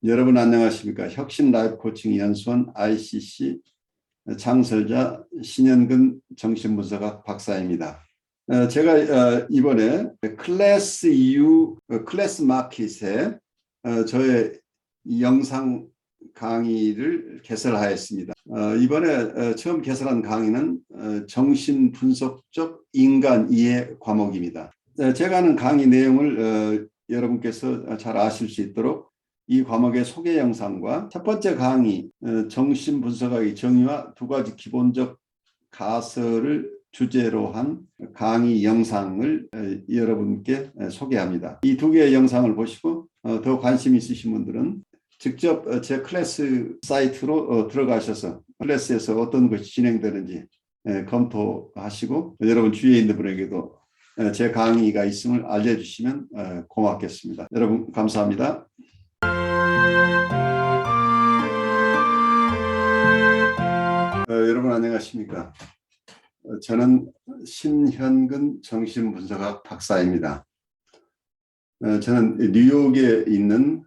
여러분 안녕하십니까? 혁신 라이프 코칭 연수원 ICC 창설자 신현근 정신분석학 박사입니다. 제가 이번에 클래스 EU 클래스 마켓에 저의 영상 강의를 개설하였습니다. 이번에 처음 개설한 강의는 정신분석적 인간 이해 과목입니다. 제가 하는 강의 내용을 여러분께서 잘 아실 수 있도록 이 과목의 소개 영상과 첫 번째 강의 정신분석학의 정의와 두 가지 기본적 가설을 주제로 한 강의 영상을 여러분께 소개합니다. 이 두 개의 영상을 보시고 더 관심 있으신 분들은 직접 제 클래스 사이트로 들어가셔서 클래스에서 어떤 것이 진행되는지 검토하시고 여러분 주위에 있는 분에게도 제 강의가 있음을 알려주시면 고맙겠습니다. 여러분 감사합니다. 여러분 안녕하십니까? 저는 신현근 정신분석학 박사입니다. 저는 뉴욕에 있는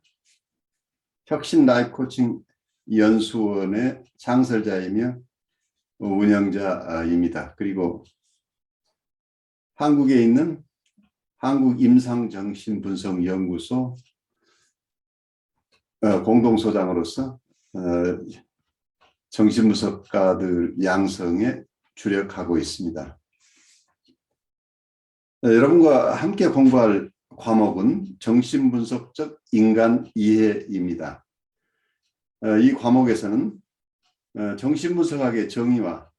혁신 라이프 코칭 연수원의 창설자이며 운영자입니다. 그리고 한국에 있는 한국임상정신분석연구소 공동소장으로서 정신분석가들 양성에 주력하고 있습니다. 여러분과 함께 공부할 과목은 정신분석적 인간 이해입니다. 이 과목에서는 정신분석학의 정의와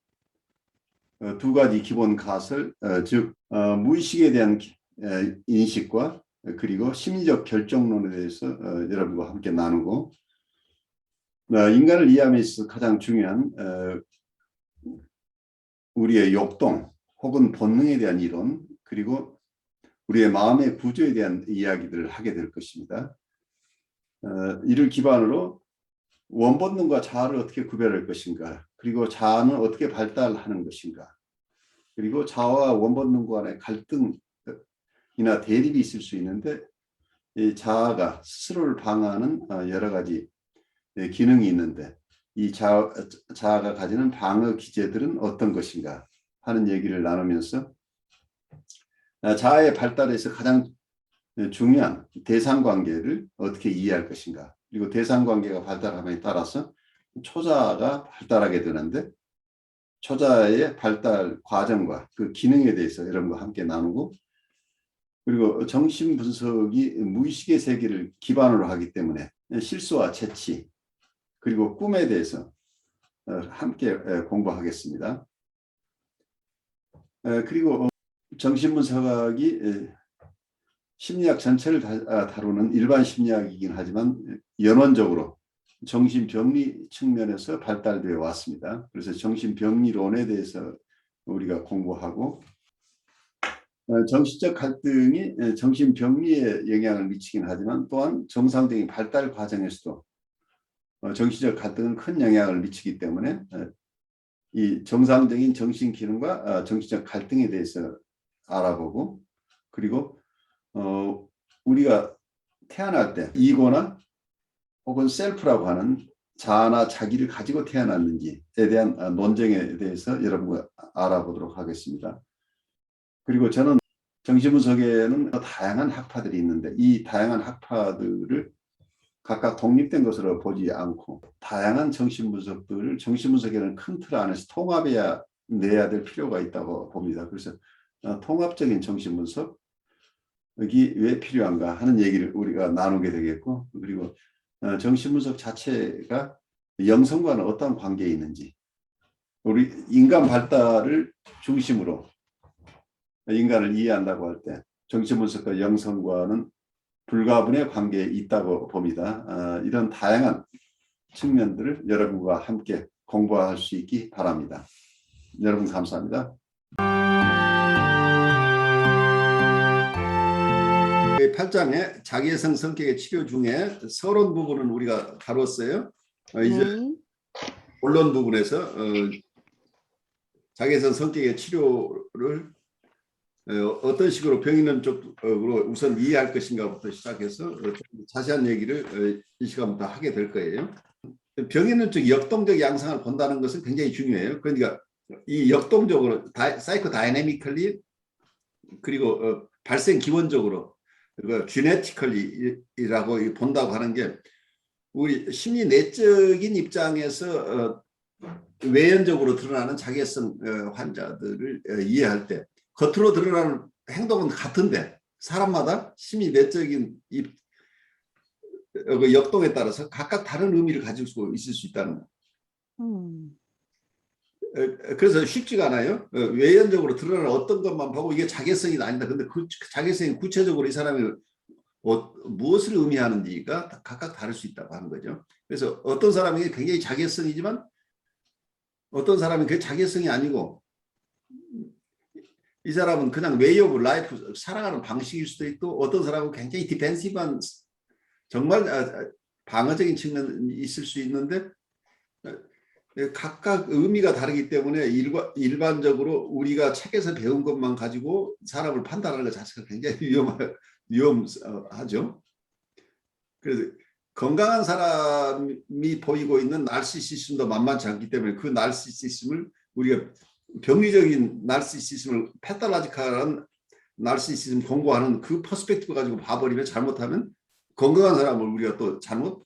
두 가지 기본 가설, 즉 무의식에 대한 인식과 그리고 심리적 결정론에 대해서 여러분과 함께 나누고 인간을 이해함에 있어서 가장 중요한 우리의 욕동 혹은 본능에 대한 이론 그리고 우리의 마음의 구조에 대한 이야기들을 하게 될 것입니다. 이를 기반으로 원본능과 자아를 어떻게 구별할 것인가 그리고 자아는 어떻게 발달하는 것인가 그리고 자아와 원본능 간의 갈등이나 대립이 있을 수 있는데 이 자아가 스스로를 방어하는 여러 가지 기능이 있는데 이 자아가 가지는 방어 기제들은 어떤 것인가 하는 얘기를 나누면서 자아의 발달에서 가장 중요한 대상관계를 어떻게 이해할 것인가 그리고 대상관계가 발달함에 따라서 초자아가 발달하게 되는데 초자아의 발달 과정과 그 기능에 대해서 여러분과 함께 나누고 그리고 정신분석이 무의식의 세계를 기반으로 하기 때문에 실수와 재치 그리고 꿈에 대해서 함께 공부하겠습니다. 그리고 정신분석학이 심리학 전체를 다루는 일반 심리학이긴 하지만 연원적으로 정신병리 측면에서 발달되어 왔습니다. 그래서 정신병리론에 대해서 우리가 공부하고 정신적 갈등이 정신병리에 영향을 미치긴 하지만 또한 정상적인 발달 과정에서도 정신적 갈등은 큰 영향을 미치기 때문에 이 정상적인 정신 기능과 정신적 갈등에 대해서 알아보고 그리고 우리가 태어날 때 이고나 혹은 셀프라고 하는 자아나 자기를 가지고 태어났는지에 대한 논쟁에 대해서 여러분과 알아보도록 하겠습니다. 그리고 저는 정신분석에는 다양한 학파들이 있는데 이 다양한 학파들을 각각 독립된 것으로 보지 않고 다양한 정신분석들을 정신분석에는 큰 틀 안에서 통합해야 내야 될 필요가 있다고 봅니다. 그래서 통합적인 정신분석이 왜 필요한가 하는 얘기를 우리가 나누게 되겠고 그리고 정신분석 자체가 영성과는 어떤 관계에 있는지 우리 인간 발달을 중심으로 인간을 이해한다고 할 때 정신분석과 영성과는 불가분의 관계에 있다고 봅니다. 이런 다양한 측면들을 여러분과 함께 공부할 수 있기 바랍니다. 여러분 감사합니다. 8장의 자기애성 성격의 치료 중에 서론 부분은 우리가 다뤘어요. 이제 본론 부분에서 자기애성 성격의 치료를 어떤 식으로 병 있는 쪽으로 우선 이해할 것인가부터 시작해서 좀 자세한 얘기를 이 시간부터 하게 될 거예요. 병 있는 쪽 역동적 양상을 본다는 것은 굉장히 중요해요. 그러니까 이 역동적으로 사이코 다이내미컬리 그리고 발생 기원적으로 그 지네티컬리라고 본다고 하는 게 우리 심리 내적인 입장에서 외연적으로 드러나는 자괴성 환자들을 이해할 때 겉으로 드러나는 행동은 같은데 사람마다 심리 내적인 그 역동에 따라서 각각 다른 의미를 가지고 있을 수 있다는 거예요. 그래서 쉽지가 않아요. 외연적으로 드러나는 어떤 것만 보고 이게 자괴성이 아니다. 근데 그 자괴성이 구체적으로 이 사람이 무엇을 의미하는지가 각각 다를 수 있다고 하는 거죠. 그래서 어떤 사람에게 굉장히 자괴성이지만 어떤 사람은 그게 자괴성이 아니고 이 사람은 그냥 웨이 오브 라이프 살아가는 방식일 수도 있고 어떤 사람은 굉장히 디펜시브한 정말 방어적인 측면이 있을 수 있는데 각각 의미가 다르기 때문에 일반적으로 우리가 책에서 배운 것만 가지고 사람을 판단하는 것 자체가 굉장히 위험하죠. 그래서 건강한 사람이 보이고 있는 나르시시즘도 만만치 않기 때문에 그 나르시시즘을 우리가 병리적인 나르시시즘을 패탈라지컬한 나르시시즘 공부하는 그 퍼스펙티브 가지고 봐버리면 잘못하면 건강한 사람을 우리가 또 잘못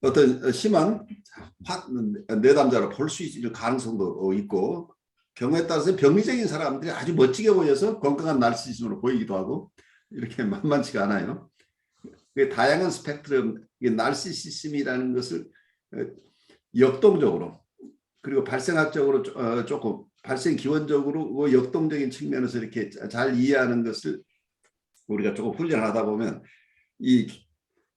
어떤 심한 내담자로 볼 수 있을 가능성도 있고 경우에 따라서 병리적인 사람들이 아주 멋지게 보여서 건강한 나르시시즘으로 보이기도 하고 이렇게 만만치가 않아요. 다양한 스펙트럼 나르시시즘이라는 것을 역동적으로 그리고 발생학적으로 조금 발생 기원적으로 역동적인 측면에서 이렇게 잘 이해하는 것을 우리가 조금 훈련하다 보면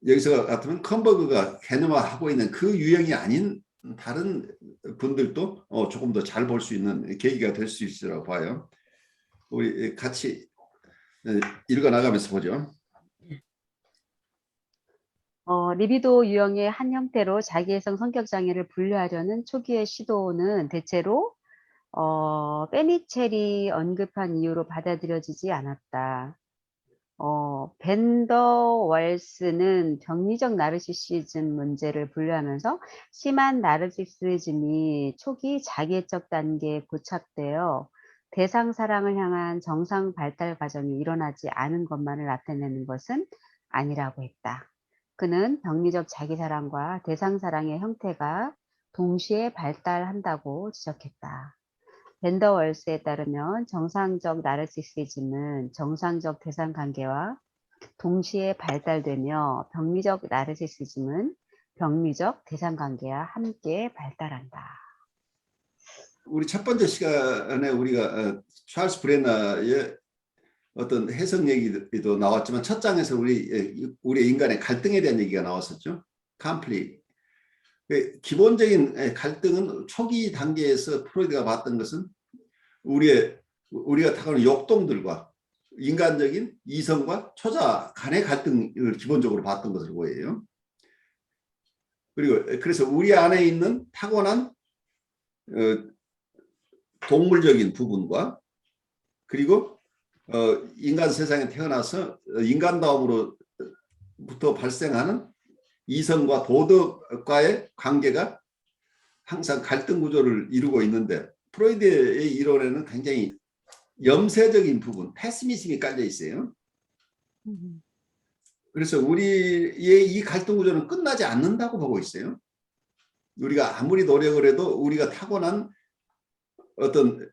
여기서 같으면 컴버그가 개념화하고 있는 그 유형이 아닌 다른 분들도 조금 더 잘 볼 수 있는 계기가 될 수 있으라고 봐요. 우리 같이 읽어 나가면서 보죠. 리비도 유형의 한 형태로 자기애성 성격 장애를 분류하려는 초기의 시도는 대체로 페니첼이 언급한 이유로 받아들여지지 않았다. 벤더 월스는 병리적 나르시시즘 문제를 분류하면서 심한 나르시시즘이 초기 자기애적 단계에 고착되어 대상 사랑을 향한 정상 발달 과정이 일어나지 않은 것만을 나타내는 것은 아니라고 했다. 그는 병리적 자기사랑과 대상 사랑의 형태가 동시에 발달한다고 지적했다. 벤더 월스에 따르면 정상적 나르시시즘은 정상적 대상 관계와 동시에 발달되며 병리적 나르시시즘은 병리적 대상 관계와 함께 발달한다. 우리 첫 번째 시간에 우리가 찰스 브레너의 어떤 해석 얘기도 나왔지만 첫 장에서 우리 인간의 갈등에 대한 얘기가 나왔었죠. 컴플릿. 기본적인 갈등은 초기 단계에서 프로이드가 봤던 것은 우리가 타고난 역동들과 인간적인 이성과 초자 간의 갈등을 기본적으로 봤던 것을 보여요. 그리고 그래서 우리 안에 있는 타고난 동물적인 부분과 그리고 인간 세상에 태어나서 인간다움으로부터 발생하는 이성과 도덕과의 관계가 항상 갈등 구조를 이루고 있는데 프로이드의 이론에는 굉장히 염세적인 부분, 패시미즘이 깔려 있어요. 그래서 우리의 이 갈등 구조는 끝나지 않는다고 보고 있어요. 우리가 아무리 노력을 해도 우리가 타고난 어떤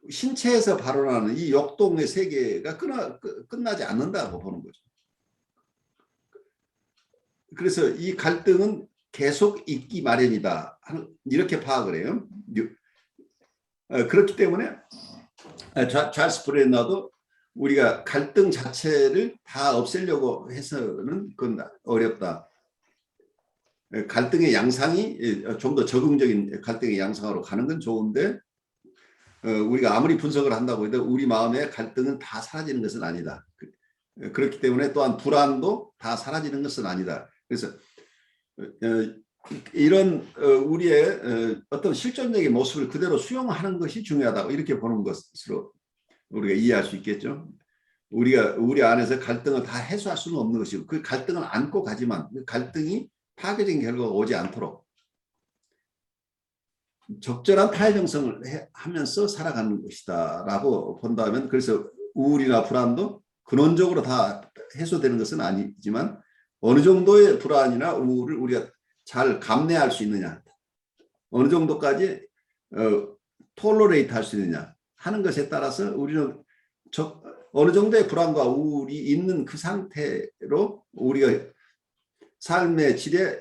신체에서 발원하는 이 역동의 세계가 끝나지 않는다고 보는 거죠. 그래서 이 갈등은 계속 있기 마련이다. 이렇게 파악을 해요. 그렇기 때문에 찰스 브레너도 우리가 갈등 자체를 다 없애려고 해서는 그건 어렵다. 갈등의 양상이 좀 더 적응적인 갈등의 양상으로 가는 건 좋은데 우리가 아무리 분석을 한다고 해도 우리 마음의 갈등은 다 사라지는 것은 아니다. 그렇기 때문에 또한 불안도 다 사라지는 것은 아니다. 그래서 이런 우리의 어떤 실존적인 모습을 그대로 수용하는 것이 중요하다고 이렇게 보는 것으로 우리가 이해할 수 있겠죠. 우리 안에서 갈등을 다 해소할 수는 없는 것이고 그 갈등을 안고 가지만 그 갈등이 파괴적인 결과가 오지 않도록 적절한 타협 형성을 하면서 살아가는 것이다라고 본다면 그래서 우울이나 불안도 근원적으로 다 해소되는 것은 아니지만 어느 정도의 불안이나 우울을 우리가 잘 감내할 수 있느냐 어느 정도까지 톨러레이트 할 수 있느냐 하는 것에 따라서 우리는 어느 정도의 불안과 우울이 있는 그 상태로 우리가 삶의 질에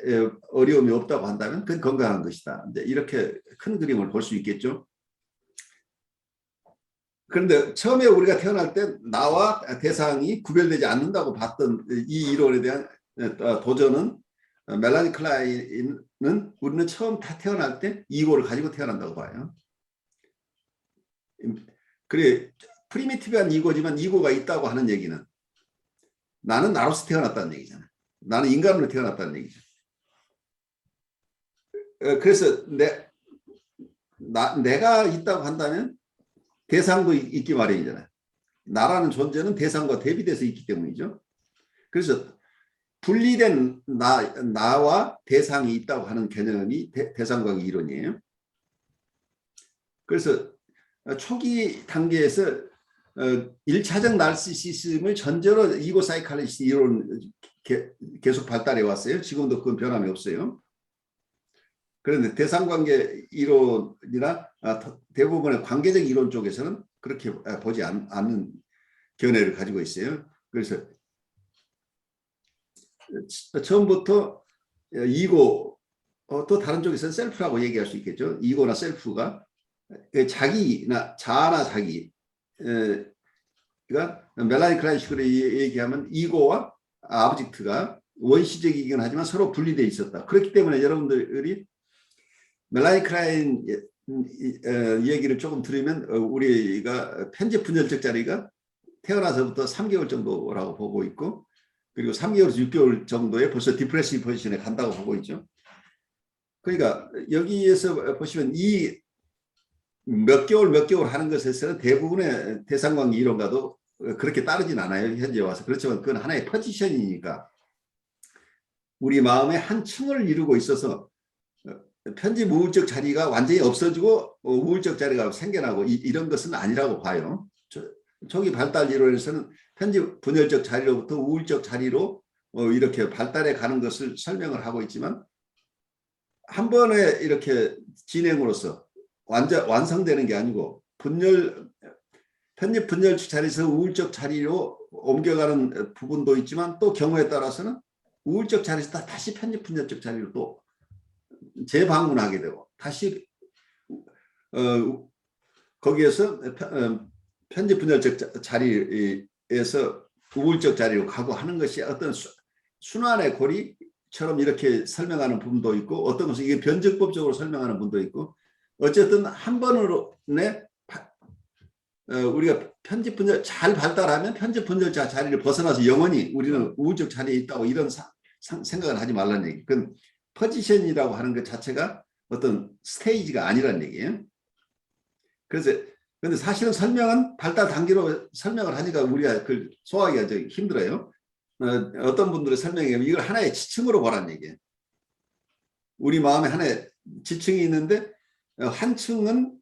어려움이 없다고 한다면 그건 건강한 것이다. 이렇게 큰 그림을 볼 수 있겠죠. 그런데 처음에 우리가 태어날 때 나와 대상이 구별되지 않는다고 봤던 이 이론에 대한 도전은 멜라니 클라인은 우리는 처음 다 태어날 때 이고를 가지고 태어난다고 봐요. 그래 프리미티브한 이고지만 이고가 있다고 하는 얘기는 나는 나로서 태어났다는 얘기잖아요. 나는 인간으로 태어났다는 얘기죠. 그래서 내가 있다고 한다면 대상도 있기 마련이잖아요. 나라는 존재는 대상과 대비돼서 있기 때문이죠. 그래서 분리된 나와 대상이 있다고 하는 개념이 대상과학 이론이에요. 그래서 초기 단계에서 1차적 나르시시즘을 전제로 이고 사이칼리시스 이론 계속 발달해 왔어요. 지금도 그건 변함이 없어요. 그런데 대상관계 이론이나 대부분의 관계적 이론 쪽에서는 그렇게 보지 않는 견해를 가지고 있어요. 그래서 처음부터 이고 또 다른 쪽에서는 셀프라고 얘기할 수 있겠죠. 이고나 셀프가 자기나 자아나 자기 멜라니 클라인식으로 얘기하면 이고와 아브젝트가 원시적이긴 하지만 서로 분리되어 있었다. 그렇기 때문에 여러분들이 멜라니 클라인 얘기를 조금 들으면 우리가 편집 분열적 자리가 태어나서부터 3개월 정도라고 보고 있고 그리고 3개월에서 6개월 정도에 벌써 디프레시브 포지션에 간다고 보고 있죠. 그러니까 여기에서 보시면 이 몇 개월 하는 것에서는 대부분의 대상관계 이론과도 그렇게 따르진 않아요. 현재 와서. 그렇지만 그건 하나의 포지션이니까 우리 마음의 한 층을 이루고 있어서 편집 우울적 자리가 완전히 없어지고 우울적 자리가 생겨나고 이런 것은 아니라고 봐요. 초기 발달 이론에서는 편집 분열적 자리로부터 우울적 자리로 이렇게 발달해 가는 것을 설명을 하고 있지만 한 번에 이렇게 진행으로서 완성되는 게 아니고 편집 분열적 자리에서 우울적 자리로 옮겨가는 부분도 있지만 또 경우에 따라서는 우울적 자리에서 다시 편집 분열적 자리로 또 재방문하게 되고 다시 거기에서 편집 분열적 자리에서 우울적 자리로 가고 하는 것이 어떤 순환의 고리처럼 이렇게 설명하는 부분도 있고 어떤 것은 이게 변증법적으로 설명하는 부분도 있고 어쨌든 한 번으로 우리가 편집 분열 잘 발달하면 편집 분열자 자리를 벗어나서 영원히 우리는 우울적 자리에 있다고 이런 생각을 하지 말라는 얘기. 그건 포지션이라고 하는 것 자체가 어떤 스테이지가 아니라는 얘기예요. 그래서 근데 사실은 설명은 발달 단계로 설명을 하니까 우리가 그 소화하기가 좀 힘들어요. 어떤 분들의 설명에 이걸 하나의 지층으로 보라는 얘기예요. 우리 마음에 하나의 지층이 있는데 한 층은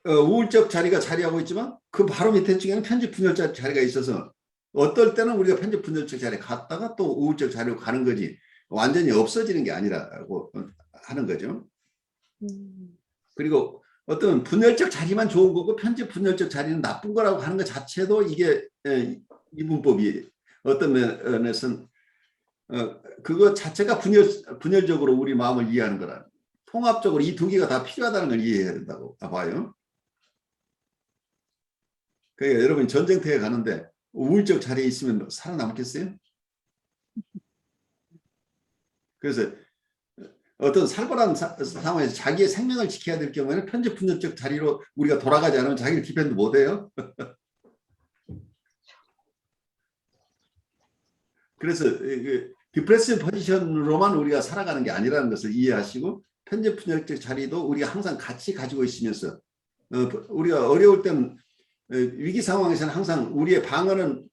우울적 자리가 자리하고 있지만 그 바로 밑에 층에는 편집 분열적 자리가 있어서 어떨 때는 우리가 편집 분열적 자리에 갔다가 또 우울적 자리로 가는 거지 완전히 없어지는 게 아니라고 하는 거죠. 그리고 어떤 분열적 자리만 좋은 거고 편집 분열적 자리는 나쁜 거라고 하는 것 자체도 이게 이분법이 어떤 면에서는 그거 자체가 분열적으로 우리 마음을 이해하는 거라. 통합적으로 이 두 개가 다 필요하다는 걸 이해해야 된다고 봐요. 그러니까 여러분 전쟁터에 가는데 우울적 자리에 있으면 살아남겠어요? 그래서 어떤 살벌한 상황에서 자기의 생명을 지켜야 될 경우에는 편집 분열적 자리로 우리가 돌아가지 않으면 자기를 디펜드 못해요. 그래서 디프레시브 포지션으로만 우리가 살아가는 게 아니라는 것을 이해하시고 편집분열적 자리도 우리가 항상 같이 가지고 있으면서 우리가 어려울 때는 위기 상황에서는 항상 우리의 방어는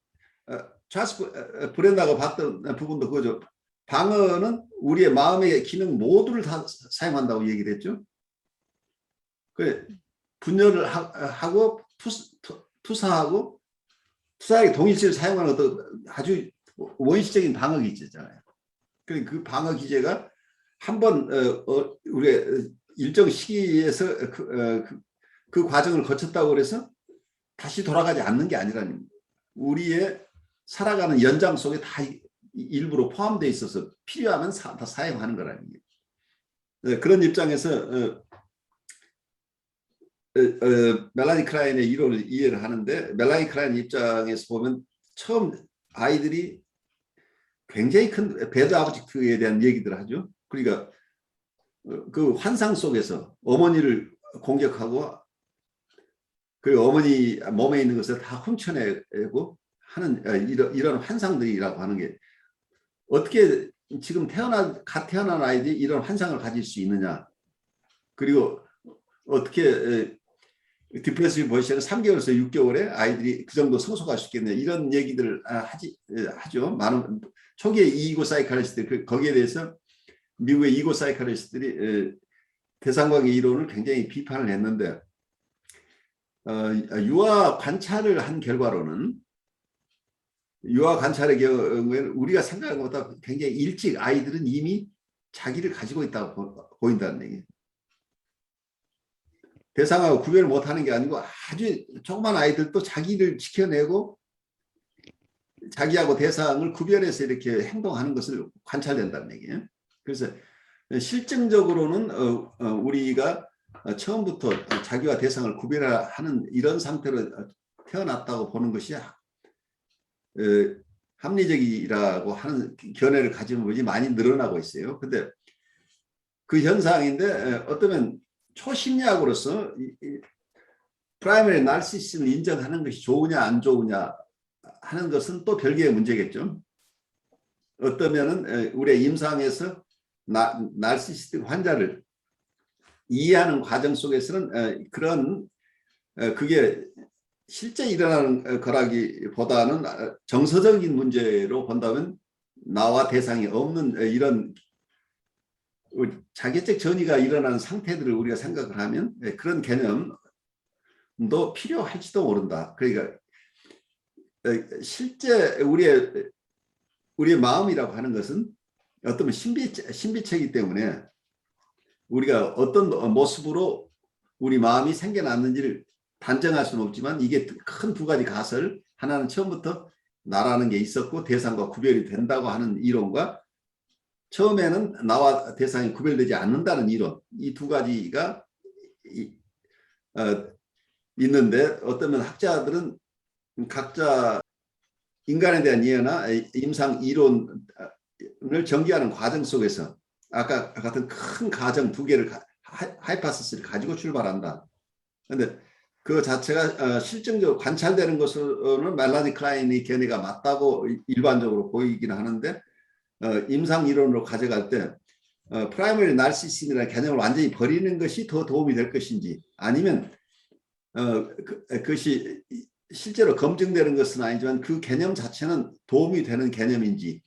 찰스 브렌다가 봤던 부분도 그거죠. 방어는 우리의 마음의 기능 모두를 다 사용한다고 얘기를 했죠. 그래, 분열을 하고 투사하고 투사하게 동일시를 사용하는 어떤 아주 원시적인 방어 기제잖아요. 그 방어 기제가 한번 우리 일정 시기에서 그 과정을 거쳤다고 그래서 다시 돌아가지 않는 게 아니라는 우리의 살아가는 연장 속에 다 일부러 포함되어 있어서 필요하면 다 사용하는 거라는 거예요. 그런 입장에서 멜라니 클라인의 이론을 이해를 하는데 멜라니 클라인 입장에서 보면 처음 아이들이 굉장히 큰 배드 아브젝트에 대한 얘기들을 하죠. 그러니까 그 환상 속에서 어머니를 공격하고 그 어머니 몸에 있는 것을 다 훔쳐내고 하는 이런 환상들이라고 하는 게 어떻게 지금 갓 태어난 아이들이 이런 환상을 가질 수 있느냐. 그리고 어떻게 디프레시브 포지션은 3개월에서 6개월에 아이들이 그 정도 성숙할 수 있겠냐. 이런 얘기들을 하죠. 많은 초기에 이고 사이칼리스트들 거기에 대해서 미국의 이고 사이칼리스트들이 대상관계 이론을 굉장히 비판을 했는데 유아 관찰을 한 결과로는 유아 관찰의 경우에는 우리가 생각한 것보다 굉장히 일찍 아이들은 이미 자기를 가지고 있다고 보인다는 얘기예요. 대상하고 구별을 못하는 게 아니고 아주 조그만 아이들도 자기를 지켜내고 자기하고 대상을 구별해서 이렇게 행동하는 것을 관찰된다는 얘기예요. 그래서 실증적으로는 우리가 처음부터 자기와 대상을 구별하는 이런 상태로 태어났다고 보는 것이 합리적이라고 하는 견해를 가지는 분이 많이 늘어나고 있어요. 근데 그 현상인데 어쩌면 초심리학으로서 프라이머리 나르시시즘을 인정하는 것이 좋으냐 안 좋으냐 하는 것은 또 별개의 문제겠죠. 어떠면은 우리의 임상에서 나르시시스틱 환자를 이해하는 과정 속에서는 그런 그게 실제 일어나는 거라기보다는 정서적인 문제로 본다면 나와 대상이 없는 이런 자기적 전이가 일어나는 상태들을 우리가 생각을 하면 그런 개념도 필요할지도 모른다. 그러니까 실제 우리의 마음이라고 하는 것은 어떤 신비체이기 때문에 우리가 어떤 모습으로 우리 마음이 생겨났는지를 단정할 수는 없지만 이게 큰 두 가지 가설, 하나는 처음부터 나라는 게 있었고 대상과 구별이 된다고 하는 이론과 처음에는 나와 대상이 구별되지 않는다는 이론, 이 두 가지가 있는데 어떤 학자들은 각자 인간에 대한 이해나 임상 이론을 전개하는 과정 속에서 아까 같은 큰 가정 두 개를 하이파시스를 가지고 출발한다. 그런데 그 자체가 실증적으로 관찰되는 것으로는 멜라니 클라인의 견해가 맞다고 일반적으로 보이기는 하는데 임상 이론으로 가져갈 때 프라이머리 나르시시즘이라는 개념을 완전히 버리는 것이 더 도움이 될 것인지 아니면 그것이 실제로 검증되는 것은 아니지만 그 개념 자체는 도움이 되는 개념인지에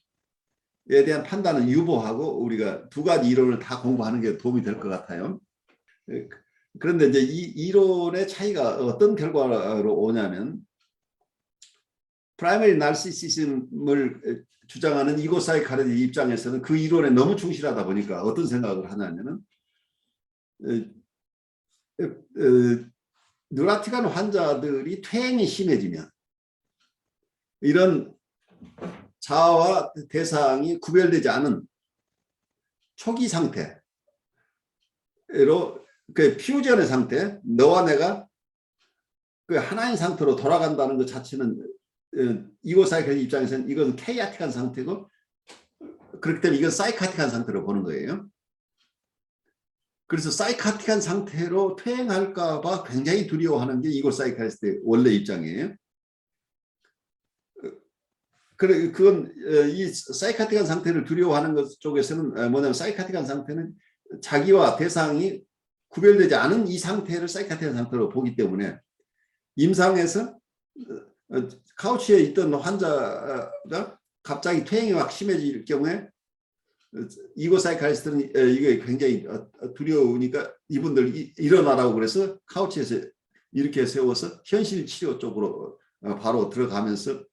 대한 판단은 유보하고 우리가 두 가지 이론을 다 공부하는 게 도움이 될 것 같아요. 그런데 이제 이 이론의 차이가 어떤 결과로 오냐면 프라이머리 나르시시즘을 주장하는 이고 사이칼리스트 입장에서는 그 이론에 너무 충실하다 보니까 어떤 생각을 하냐면은 누라티간 환자들이 퇴행이 심해지면 이런 자아와 대상이 구별되지 않은 초기 상태로 그 퓨전의 상태, 너와 내가 그 하나인 상태로 돌아간다는 것 자체는 이고 사이칼리스트 입장에서는 이건 케이아틱한 상태고 그렇기 때문에 이건 사이카틱한 상태로 보는 거예요. 그래서 사이카틱한 상태로 퇴행할까 봐 굉장히 두려워하는 게 이고 사이칼리스트의 원래 입장이에요. 그래, 그건 이 사이카틱한 상태를 두려워하는 것 쪽에서는 뭐냐면 사이카틱한 상태는 자기와 대상이 구별되지 않은 이 상태를 사이카틱한 상태로 보기 때문에 임상에서 카우치에 있던 환자가 갑자기 퇴행이 확 심해질 경우에 이고 사이카리스트는 이게 굉장히 두려우니까 이분들 일어나라고 그래서 카우치에서 이렇게 세워서 현실 치료 쪽으로 바로 들어가면서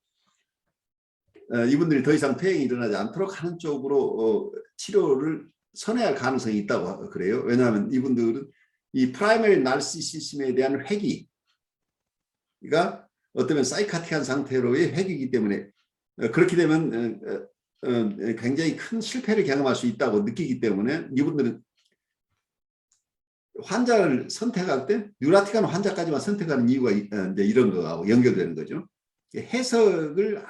이분들이 더 이상 퇴행이 일어나지 않도록 하는 쪽으로 치료를 선회할 가능성이 있다고 그래요. 왜냐하면 이분들은 이 프라이머리 나르시시즘에 대한 회귀가 어쩌면 사이카틱한 상태로의 회귀이기 때문에 그렇게 되면 굉장히 큰 실패를 경험할 수 있다고 느끼기 때문에 이분들은 환자를 선택할 때 뉴라틱한 환자까지만 선택하는 이유가 이제 이런 거하고 연결되는 거죠. 해석을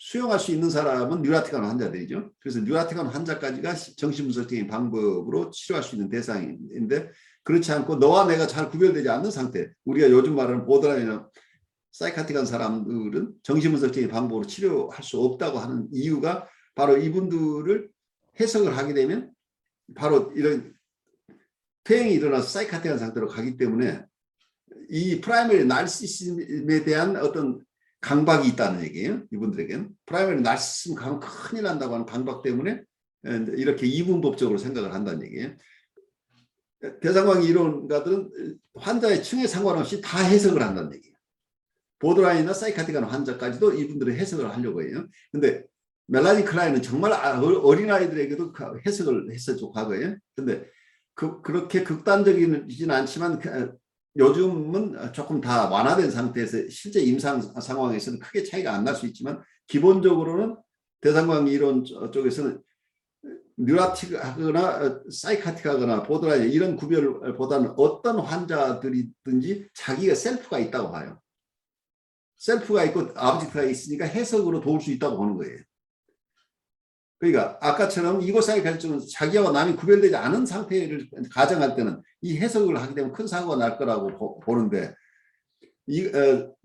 수용할 수 있는 사람은 뉴라틱한 환자들이죠. 그래서 뉴라틱한 환자까지가 정신분석적인 방법으로 치료할 수 있는 대상인데 그렇지 않고 너와 내가 잘 구별되지 않는 상태, 우리가 요즘 말하는 보드라인이나 사이카틱한 사람들은 정신분석적인 방법으로 치료할 수 없다고 하는 이유가 바로 이분들을 해석을 하게 되면 바로 이런 퇴행이 일어나서 사이카틱한 상태로 가기 때문에 이 프라이머리 나르시시즘에 대한 어떤 강박이 있다는 얘기예요. 이분들에게는 프라이머리 나르시시즘 가면 큰일 난다고 하는 강박 때문에 이렇게 이분법적으로 생각을 한다는 얘기예요. 대상광 이론가들은 환자의 층에 상관없이 다 해석을 한다는 얘기예요. 보드라인이나 사이카틱한 환자까지도 이분들은 해석을 하려고 해요. 근데 멜라니 클라인은 정말 어린아이들에게도 해석을 했었죠, 과거에. 근데 그렇게 극단적이진 않지만 요즘은 조금 다 완화된 상태에서 실제 임상 상황에서는 크게 차이가 안 날 수 있지만 기본적으로는 대상광 이론 쪽에서는 뉴라틱하거나 사이카틱하거나 보드라인 이런 구별보다는 어떤 환자들이든지 자기가 셀프가 있다고 봐요. 셀프가 있고 아브젝트가 있으니까 해석으로 도울 수 있다고 보는 거예요. 그러니까 아까처럼 이고 사이카리스트는 자기와 남이 구별되지 않은 상태를 가정할 때는 이 해석을 하게 되면 큰 사고가 날 거라고 보는데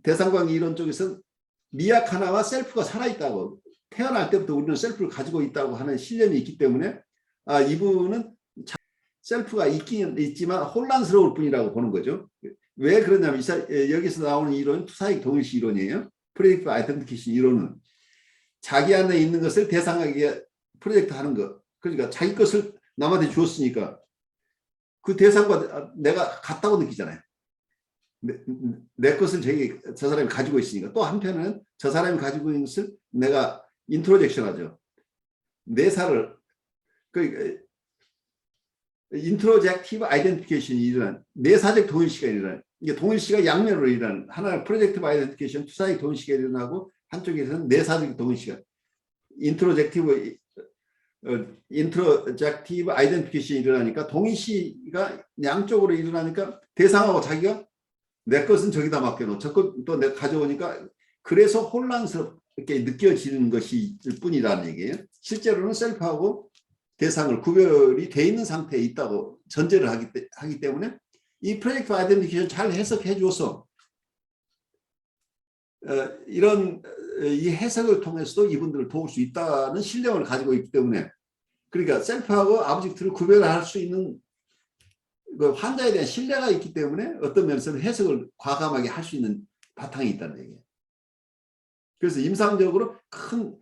대상광 이론 쪽에서는 미약 하나와 셀프가 살아있다고 태어날 때부터 우리는 셀프를 가지고 있다고 하는 신념이 있기 때문에 이분은 셀프가 있긴 있지만 혼란스러울 뿐이라고 보는 거죠. 왜 그러냐면 여기서 나오는 이론은 투사익 동일시 이론이에요. 프로젝트 아이덴티케이션 이론은 자기 안에 있는 것을 대상에게 프로젝트 하는 것. 그러니까 자기 것을 남한테 주었으니까 그 대상과 내가 같다고 느끼잖아요. 내 것을 저 사람이 가지고 있으니까. 또 한편은 저 사람이 가지고 있는 것을 내가 인트로젝션 하죠. 내사를 그러니까 인트로젝티브 아이덴티케이션이 일어난 내사적 동일시가 일어나는 이게 동일시가 양면으로 일어나는 하나는 프로젝티브 아이덴티케이션 투사적 동일시가 일어나고 한쪽에서는 내사적 동일시가 인트로젝티브 아이덴티케이션이 일어나니까 동일시가 양쪽으로 일어나니까 대상하고 자기가 내 것은 저기다 맡겨놓고 저 것 또 내가 가져오니까 그래서 혼란스럽게 느껴지는 것일 뿐이라는 얘기예요. 실제로는 셀프하고 대상을 구별이 돼 있는 상태에 있다고 전제를 하기 때문에 이 프로젝트 아이덴티케이션 잘 해석해 줘서 이런 이 해석을 통해서도 이분들을 도울 수 있다는 신뢰를 가지고 있기 때문에 그러니까 셀프하고 아브젝트를 구별할 수 있는 그 환자에 대한 신뢰가 있기 때문에 어떤 면에서는 해석을 과감하게 할 수 있는 바탕이 있다는 얘기예요. 그래서 임상적으로 큰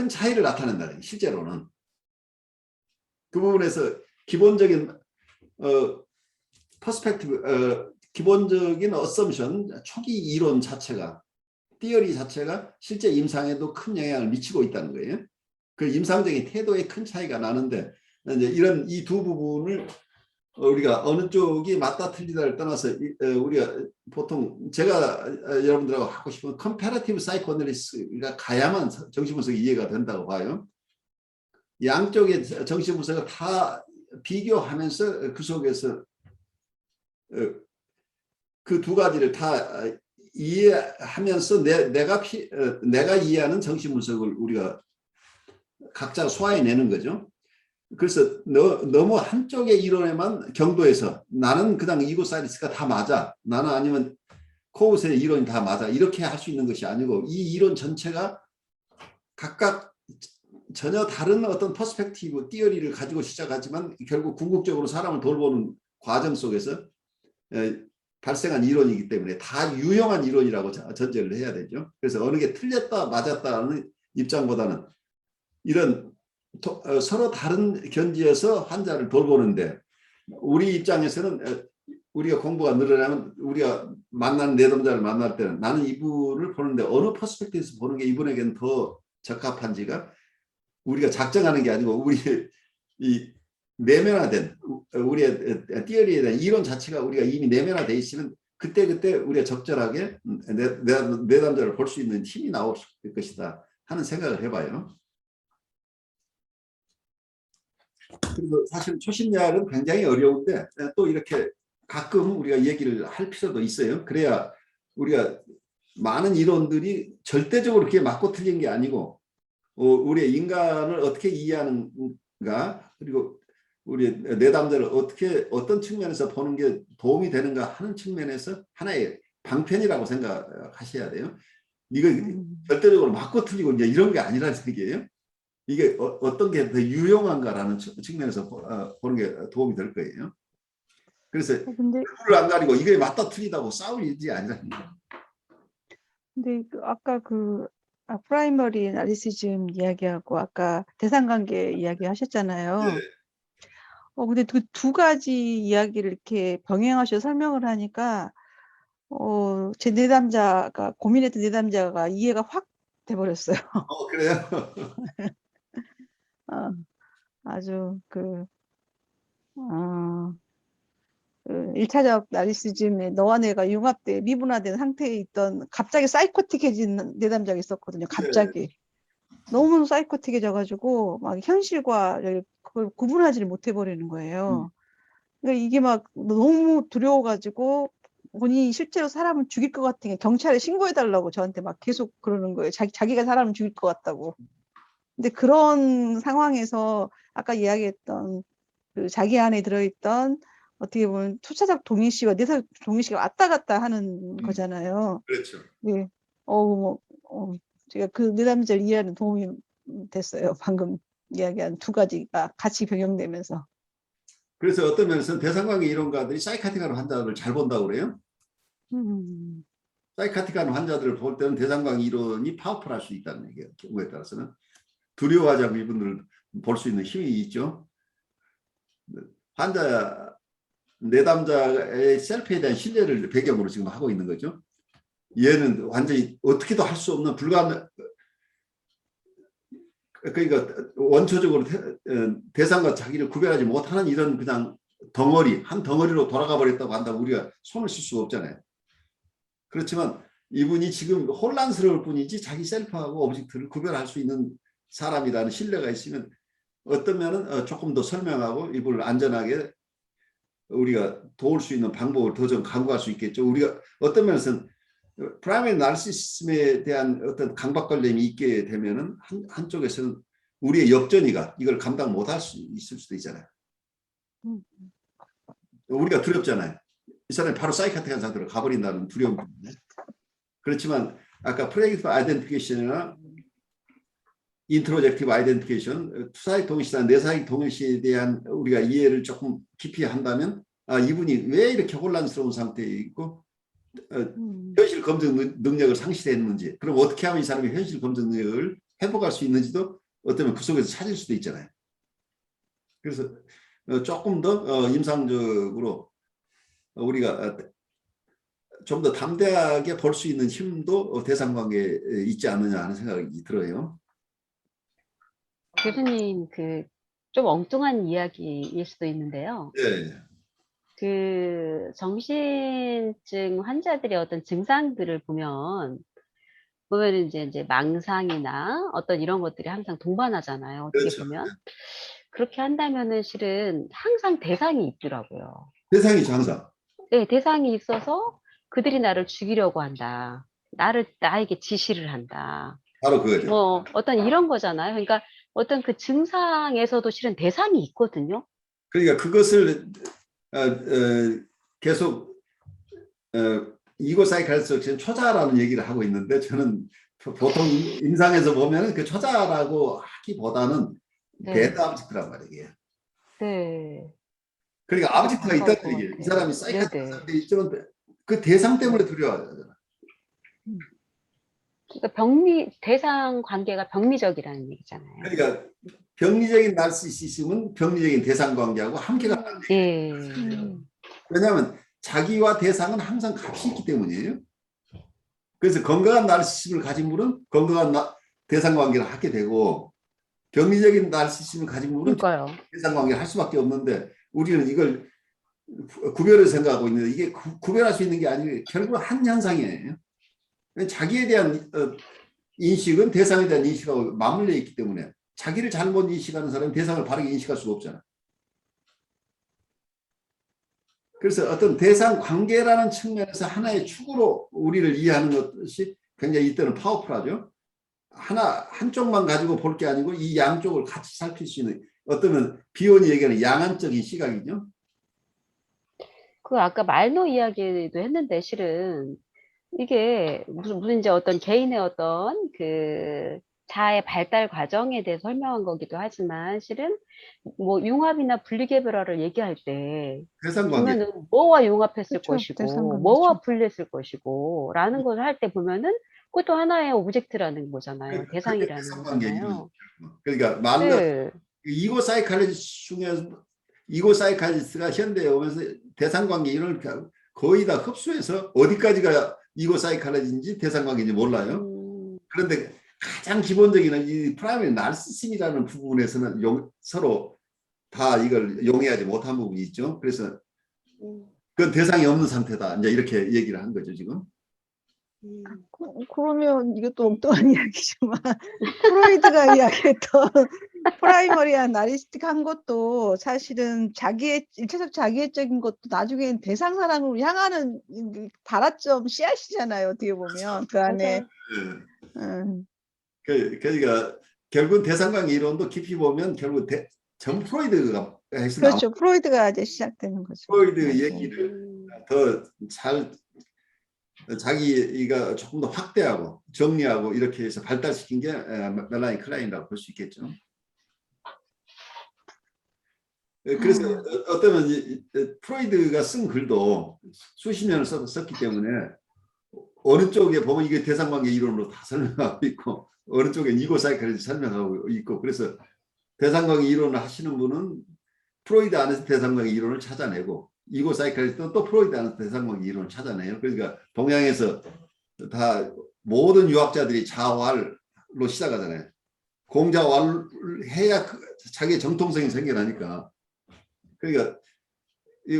차이를 나타낸다는 얘기예요. 실제로는 그 부분에서 기본적인 퍼스펙티브 기본적인 어썸션 초기 이론 자체가 티어리 자체가 실제 임상에도 큰 영향을 미치고 있다는 거예요. 그 임상적인 태도에 큰 차이가 나는데 이제 이런 이 두 부분을 우리가 어느 쪽이 맞다 틀리다를 떠나서 우리가 보통 제가 여러분들하고 하고 싶은 컴패러티브 사이코애널리스가 가야만 정신분석이 이해가 된다고 봐요. 양쪽의 정신분석을 다 비교하면서 그 속에서 그 두 가지를 다 이해하면서 내가 이해하는 정신분석을 우리가 각자 소화해내는 거죠. 그래서 너무 한쪽의 이론에만 경도해서 나는 그냥 이고 사이리스가 다 맞아. 나는 아니면 코웃의 이론이 다 맞아 이렇게 할 수 있는 것이 아니고 이 이론 전체가 각각 전혀 다른 어떤 퍼스펙티브, 띠어리를 가지고 시작하지만 결국 궁극적으로 사람을 돌보는 과정 속에서 발생한 이론이기 때문에 다 유용한 이론이라고 전제를 해야 되죠. 그래서 어느 게 틀렸다 맞았다는 입장보다는 이런 서로 다른 견지에서 환자를 돌보는데 우리 입장에서는 우리가 공부가 늘어나면 우리가 만나는 내담자를 만날 때는 나는 이분을 보는데 어느 퍼스펙티브에서 보는 게 이분에게는 더 적합한지가 우리가 작정하는 게 아니고 우리의 이 내면화된 우리의 띠어리에 대한 이론 자체가 우리가 이미 내면화돼 있으면 그때그때 우리가 적절하게 내담자를 볼 수 있는 힘이 나올 것이다 하는 생각을 해봐요. 그리고 사실 초심약은 굉장히 어려운데 또 이렇게 가끔 우리가 얘기를 할 필요도 있어요. 그래야 우리가 많은 이론들이 절대적으로 그게 맞고 틀린 게 아니고 우리의 인간을 어떻게 이해하는가 그리고 우리 내담자를 어떻게 어떤 측면에서 보는 게 도움이 되는가 하는 측면에서 하나의 방편이라고 생각하셔야 돼요. 이거 절대적으로 맞고 틀리고 이제 이런 게 아니라는 얘기예요. 이게 어떤 게 더 유용한가라는 측면에서 보는 게 도움이 될 거예요. 그래서 근데 얼굴을 안 가리고 이게 맞다 틀리다고 싸울 일이 아니라는 거예요. 아까 프라이머리 나르시즘 이야기하고 아까 대상관계 이야기 하셨잖아요. 근데 그 두 가지 이야기를 이렇게 병행하셔 설명을 하니까 제 내담자가 고민했던 내담자가 이해가 확 돼버렸어요. 그래요? 아주 1차적 나르시즘에 너와 내가 융합돼 미분화된 상태에 있던 갑자기 사이코틱해진 내담자가 있었거든요. 갑자기. 너무 사이코틱해져가지고 막 현실과 그걸 구분하지를 못해버리는 거예요. 그러니까 이게 막 너무 두려워가지고 본인이 실제로 사람을 죽일 것 같은 게 경찰에 신고해달라고 저한테 막 계속 그러는 거예요. 자기가 사람을 죽일 것 같다고. 근데 그런 상황에서 아까 이야기했던 자기 안에 들어있던 어떻게 보면 초차적 동의시와 내사적 동의시가 왔다 갔다 하는 거잖아요. 그렇죠. 네. 제가 그 내담자를 이해하는 도움이 됐어요. 방금 이야기한 두 가지가 같이 병용되면서. 그래서 어떤 면에서는 대상관계 이론가들이 사이카틱한 환자들을 잘 본다고 그래요. 사이카틱한 환자들을 볼 때는 대상관계 이론이 파워풀할 수 있다는 얘기예요. 경우에 따라서는 두려워하지 않고 이분들을 볼 수 있는 힘이 있죠. 환자 내담자의 셀프에 대한 신뢰를 배경으로 지금 하고 있는 거죠. 얘는 완전히 어떻게도 할 수 없는 그러니까 원초적으로 대상과 자기를 구별하지 못하는 이런 그냥 한 덩어리로 돌아가 버렸다고 한다고 우리가 손을 쓸 수가 없잖아요. 그렇지만 이분이 지금 혼란스러울 뿐이지 자기 셀프하고 오브젝트를 구별할 수 있는 사람이라는 신뢰가 있으면 어떤 면은 조금 더 설명하고 이분을 안전하게 우리가 도울 수 있는 방법을 더 좀 강구할 수 있겠죠. 우리가 어떤 면에서는 프라이머리 나르시시즘에 대한 어떤 강박관념이 있게 되면은 한쪽에서는 우리의 역전이가 이걸 감당 못할 수 있을 수도 있잖아요. 우리가 두렵잖아요. 이 사람이 바로 사이카틱한 상태로 가버린다는 두려움 때문에. 그렇지만 아까 프로젝티브 아이덴티피케이션이나 인트로젝티브 아이덴티피케이션, 투사익 동의시나 내사익 동의시에 대한 우리가 이해를 조금 깊이 한다면 이분이 왜 이렇게 혼란스러운 상태에 있고 현실 검증 능력을 상실했는지, 그럼 어떻게 하면 이 사람이 현실 검증 능력을 회복할 수 있는지도 어쩌면 그 속에서 찾을 수도 있잖아요. 그래서 조금 더 임상적으로 우리가 좀 더 담대하게 볼 수 있는 힘도 대상관계에 있지 않느냐 하는 생각이 들어요. 교수님, 좀 엉뚱한 이야기일 수도 있는데요. 네. 정신증 환자들의 어떤 증상들을 보면은 이제 망상이나 어떤 이런 것들이 항상 동반하잖아요. 어떻게 그렇죠. 보면. 그렇게 한다면은 실은 항상 대상이 있더라고요. 대상이죠, 항상. 네, 대상이 있어서 그들이 나를 죽이려고 한다. 나에게 지시를 한다. 바로 그거죠. 어떤 이런 거잖아요. 그러니까 어떤 그 증상에서도 실은 대상이 있거든요. 그러니까 그것을 계속 이고 사이칼스 초자라는 얘기를 하고 있는데 저는 보통 임상에서 보면 그 초자라고 하기보다는 네. 배드 아브젝트란 말이에요. 네. 그러니까 아브젝트가 가까울 있다는 것 얘기예요. 이 같아요. 사람이 사이칼스 네네. 상태에 있지만 그 대상 때문에 두려워하잖아. 그러니까 대상 관계가 병리적이라는 얘기잖아요. 그러니까 병리적인 나르시시즘은 병리적인 대상 관계하고 함께 간다는 얘기예요. 예. 왜냐하면 자기와 대상은 항상 값이 있기 때문이에요. 그래서 건강한 나르시시즘을 가진 분은 건강한 대상 관계를 하게 되고 병리적인 나르시시즘을 가진 분은 그러니까요. 대상 관계를 할 수밖에 없는데 우리는 이걸 구별을 생각하고 있는데 이게 구별할 수 있는 게 아니고 결국 한 현상이에요. 자기에 대한 인식은 대상에 대한 인식하고 맞물려 있기 때문에 자기를 잘못 인식하는 사람은 대상을 바르게 인식할 수가 없잖아. 그래서 어떤 대상 관계라는 측면에서 하나의 축으로 우리를 이해하는 것이 굉장히 이때는 파워풀하죠. 한쪽만 가지고 볼 게 아니고 이 양쪽을 같이 살필 수 있는 어쩌면 비온이 얘기하는 양안적인 시각이죠. 그 아까 말노 이야기도 했는데 실은 이게 무슨 이제 어떤 개인의 어떤 그 자아의 발달 과정에 대해서 설명한 거기도 하지만 실은 뭐 융합이나 분리개별화를 얘기할 때 대상 관계. 보면은 뭐와 융합했을 그렇죠. 대상 것이고 관계죠. 뭐와 분리했을 것이고 라는 걸 할 때 보면은 그것도 하나의 오브젝트라는 거잖아요. 그게 대상이라는 대상 관계 이론. 거잖아요. 그러니까 말로 네. 이고 사이칼리스트 중에서 이고 사이칼리스트가 현대에 오면서 대상 관계 이론을 거의 다 흡수해서 어디까지가 이고 사이칼리스트인지 대상 관계인지 몰라요. 그런데 가장 기본적인 이 프라이머리 나르시즘이라는 부분에서는 서로 다 이걸 용해하지 못한 부분이 있죠. 그래서 그건 대상이 없는 상태다. 이제 이렇게 얘기를 한 거죠, 지금. 그러면 이것도 엉뚱한 이야기지만 프로이드가 이야기했던 프라이머리한 나리스틱한 것도 사실은 일차적 자기애적인 것도 나중엔 대상 사랑으로 향하는 발화점 씨앗이잖아요. 어떻게 보면 그 안에 네. 그러니까 결국은 대상관계 이론도 깊이 보면 결국 전 프로이드가 해서 나온 그렇죠. 프로이드가 이제 시작되는 거죠. 프로이드 맞아요. 얘기를 더 잘 자기가 조금 더 확대하고 정리하고 이렇게 해서 발달시킨 게 멜라니 클라인이라고 볼 수 있겠죠. 그래서 어쩌면 프로이드가 쓴 글도 수십 년을 썼기 때문에 어느 쪽에 보면 이게 대상관계 이론으로 다 설명하고 있고 어느 쪽엔 이고 사이칼리스트 설명하고 있고 그래서 대상관계 이론을 하시는 분은 프로이드 안에서 대상관계 이론을 찾아내고 이고 사이칼리스트는 또 프로이드 안에서 대상관계 이론을 찾아내요. 그러니까 동양에서 다 모든 유학자들이 자활로 시작하잖아요. 공자활을 해야 자기의 정통성이 생겨나니까. 그러니까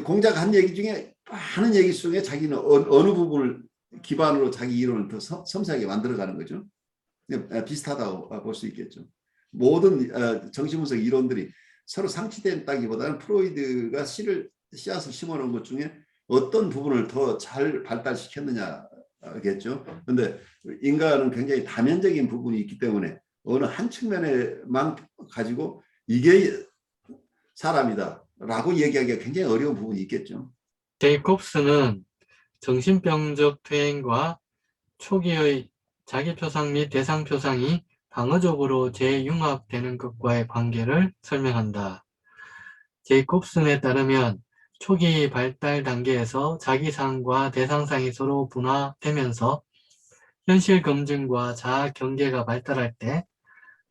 공자가 한 얘기 중에 많은 얘기 속에 자기는 어느 부분을 기반으로 자기 이론을 더 섬세하게 만들어가는 거죠. 비슷하다고 볼 수 있겠죠. 모든 정신분석 이론들이 서로 상치된다기보다는 프로이드가 씨앗을 심어놓은 것 중에 어떤 부분을 더 잘 발달시켰느냐겠죠. 그런데 인간은 굉장히 다면적인 부분이 있기 때문에 어느 한 측면에만 가지고 이게 사람이다라고 얘기하기가 굉장히 어려운 부분이 있겠죠. 제이콥스는 정신병적 퇴행과 초기의 자기표상 및 대상표상이 방어적으로 재융합되는 것과의 관계를 설명한다. 제이콥슨에 따르면 초기 발달 단계에서 자기상과 대상상이 서로 분화되면서 현실 검증과 자아 경계가 발달할 때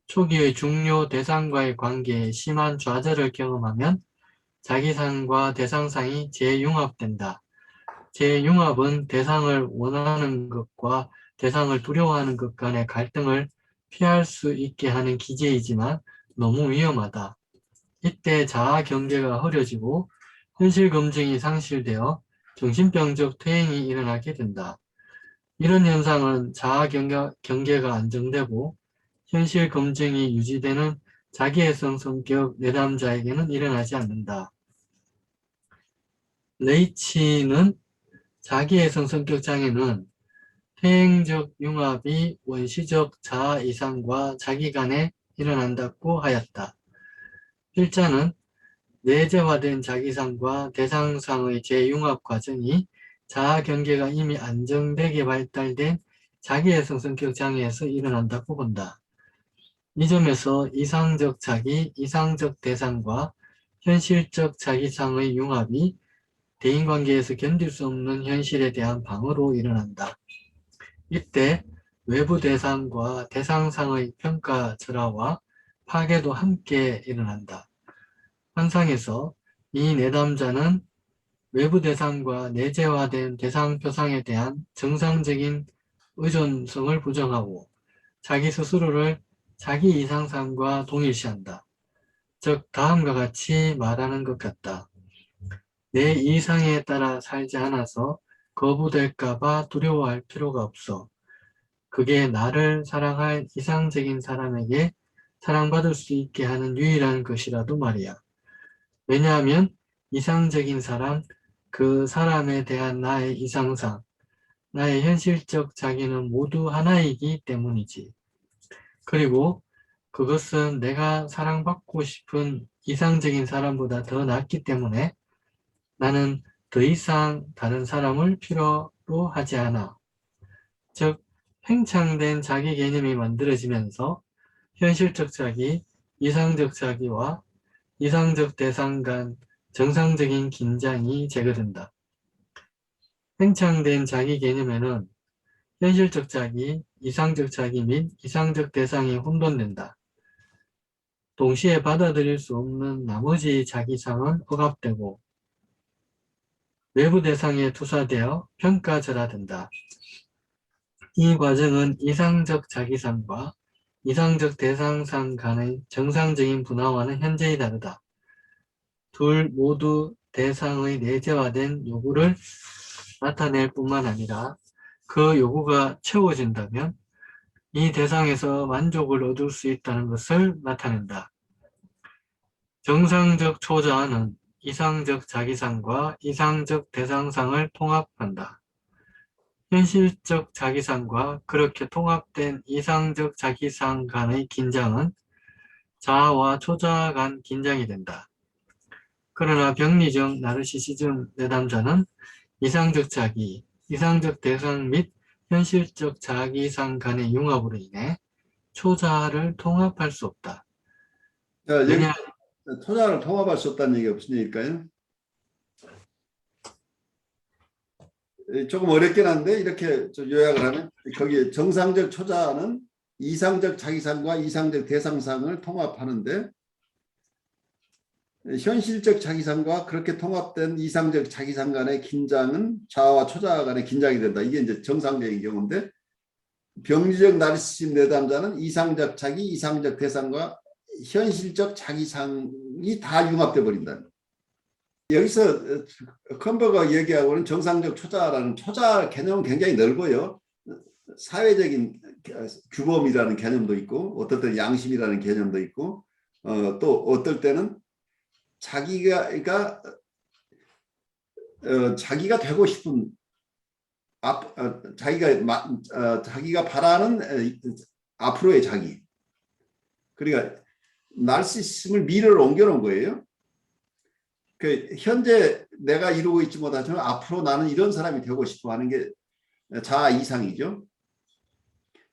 초기의 중요 대상과의 관계에 심한 좌절을 경험하면 자기상과 대상상이 재융합된다. 재융합은 대상을 원하는 것과 대상을 두려워하는 것 간의 갈등을 피할 수 있게 하는 기제이지만 너무 위험하다. 이때 자아 경계가 흐려지고 현실 검증이 상실되어 정신병적 퇴행이 일어나게 된다. 이런 현상은 자아 경계가 안정되고 현실 검증이 유지되는 자기애성 성격 내담자에게는 일어나지 않는다. 레이치는 자기애성 성격 장애는 퇴행적 융합이 원시적 자아 이상과 자기 간에 일어난다고 하였다. 필자는 내재화된 자기상과 대상상의 재융합 과정이 자아 경계가 이미 안정되게 발달된 자기애성 성격 장애에서 일어난다고 본다. 이 점에서 이상적 자기, 이상적 대상과 현실적 자기상의 융합이 대인관계에서 견딜 수 없는 현실에 대한 방어로 일어난다. 이때 외부 대상과 대상상의 평가절하와 파괴도 함께 일어난다. 환상에서 이 내담자는 외부 대상과 내재화된 대상 표상에 대한 정상적인 의존성을 부정하고 자기 스스로를 자기 이상상과 동일시한다. 즉 다음과 같이 말하는 것 같다. 내 이상에 따라 살지 않아서 거부될까봐 두려워할 필요가 없어. 그게 나를 사랑할 이상적인 사람에게 사랑받을 수 있게 하는 유일한 것이라도 말이야. 왜냐하면 이상적인 사람, 그 사람에 대한 나의 이상상, 나의 현실적 자기는 모두 하나이기 때문이지. 그리고 그것은 내가 사랑받고 싶은 이상적인 사람보다 더 낫기 때문에 나는 더 이상 다른 사람을 필요로 하지 않아. 즉, 팽창된 자기 개념이 만들어지면서 현실적 자기, 이상적 자기와 이상적 대상 간 정상적인 긴장이 제거된다. 팽창된 자기 개념에는 현실적 자기, 이상적 자기 및 이상적 대상이 혼돈된다. 동시에 받아들일 수 없는 나머지 자기상은 억압되고 외부 대상에 투사되어 평가절하된다. 이 과정은 이상적 자기상과 이상적 대상상 간의 정상적인 분화와는 현저히 다르다. 둘 모두 대상의 내재화된 요구를 나타낼 뿐만 아니라 그 요구가 채워진다면 이 대상에서 만족을 얻을 수 있다는 것을 나타낸다. 정상적 초자아는 이상적 자기상과 이상적 대상상을 통합한다. 현실적 자기상과 그렇게 통합된 이상적 자기상 간의 긴장은 자아와 초자아 간 긴장이 된다. 그러나 병리적 나르시시즘 내담자는 이상적 자기, 이상적 대상 및 현실적 자기상 간의 융합으로 인해 초자아를 통합할 수 없다. 자, 여기 왜냐, 초자를 통합할 수 없다는 얘기가 무슨 얘기일까요? 조금 어렵긴 한데 이렇게 요약을 하면 거기에 정상적 초자는 이상적 자기상과 이상적 대상상을 통합하는데 현실적 자기상과 그렇게 통합된 이상적 자기상 간의 긴장은 자아와 초자아 간의 긴장이 된다. 이게 이제 정상적인 경우인데 병리적 나르시즘 내담자는 이상적 자기, 이상적 대상과 현실적 자기상이 다 융합돼 버린다. 여기서 컴버가 얘기하고는 정상적 초자라는 초자 개념은 굉장히 넓어요. 사회적인 규범이라는 개념도 있고 어떨 때는 양심이라는 개념도 있고 또 어떨 때는 자기가 되고 싶은 자기가 바라는 앞으로의 자기. 그러니까 나르시시즘을 미래로 옮겨놓은 거예요. 그 현재 내가 이루고 있지 못하지만 앞으로 나는 이런 사람이 되고 싶어 하는 게 자아 이상이죠.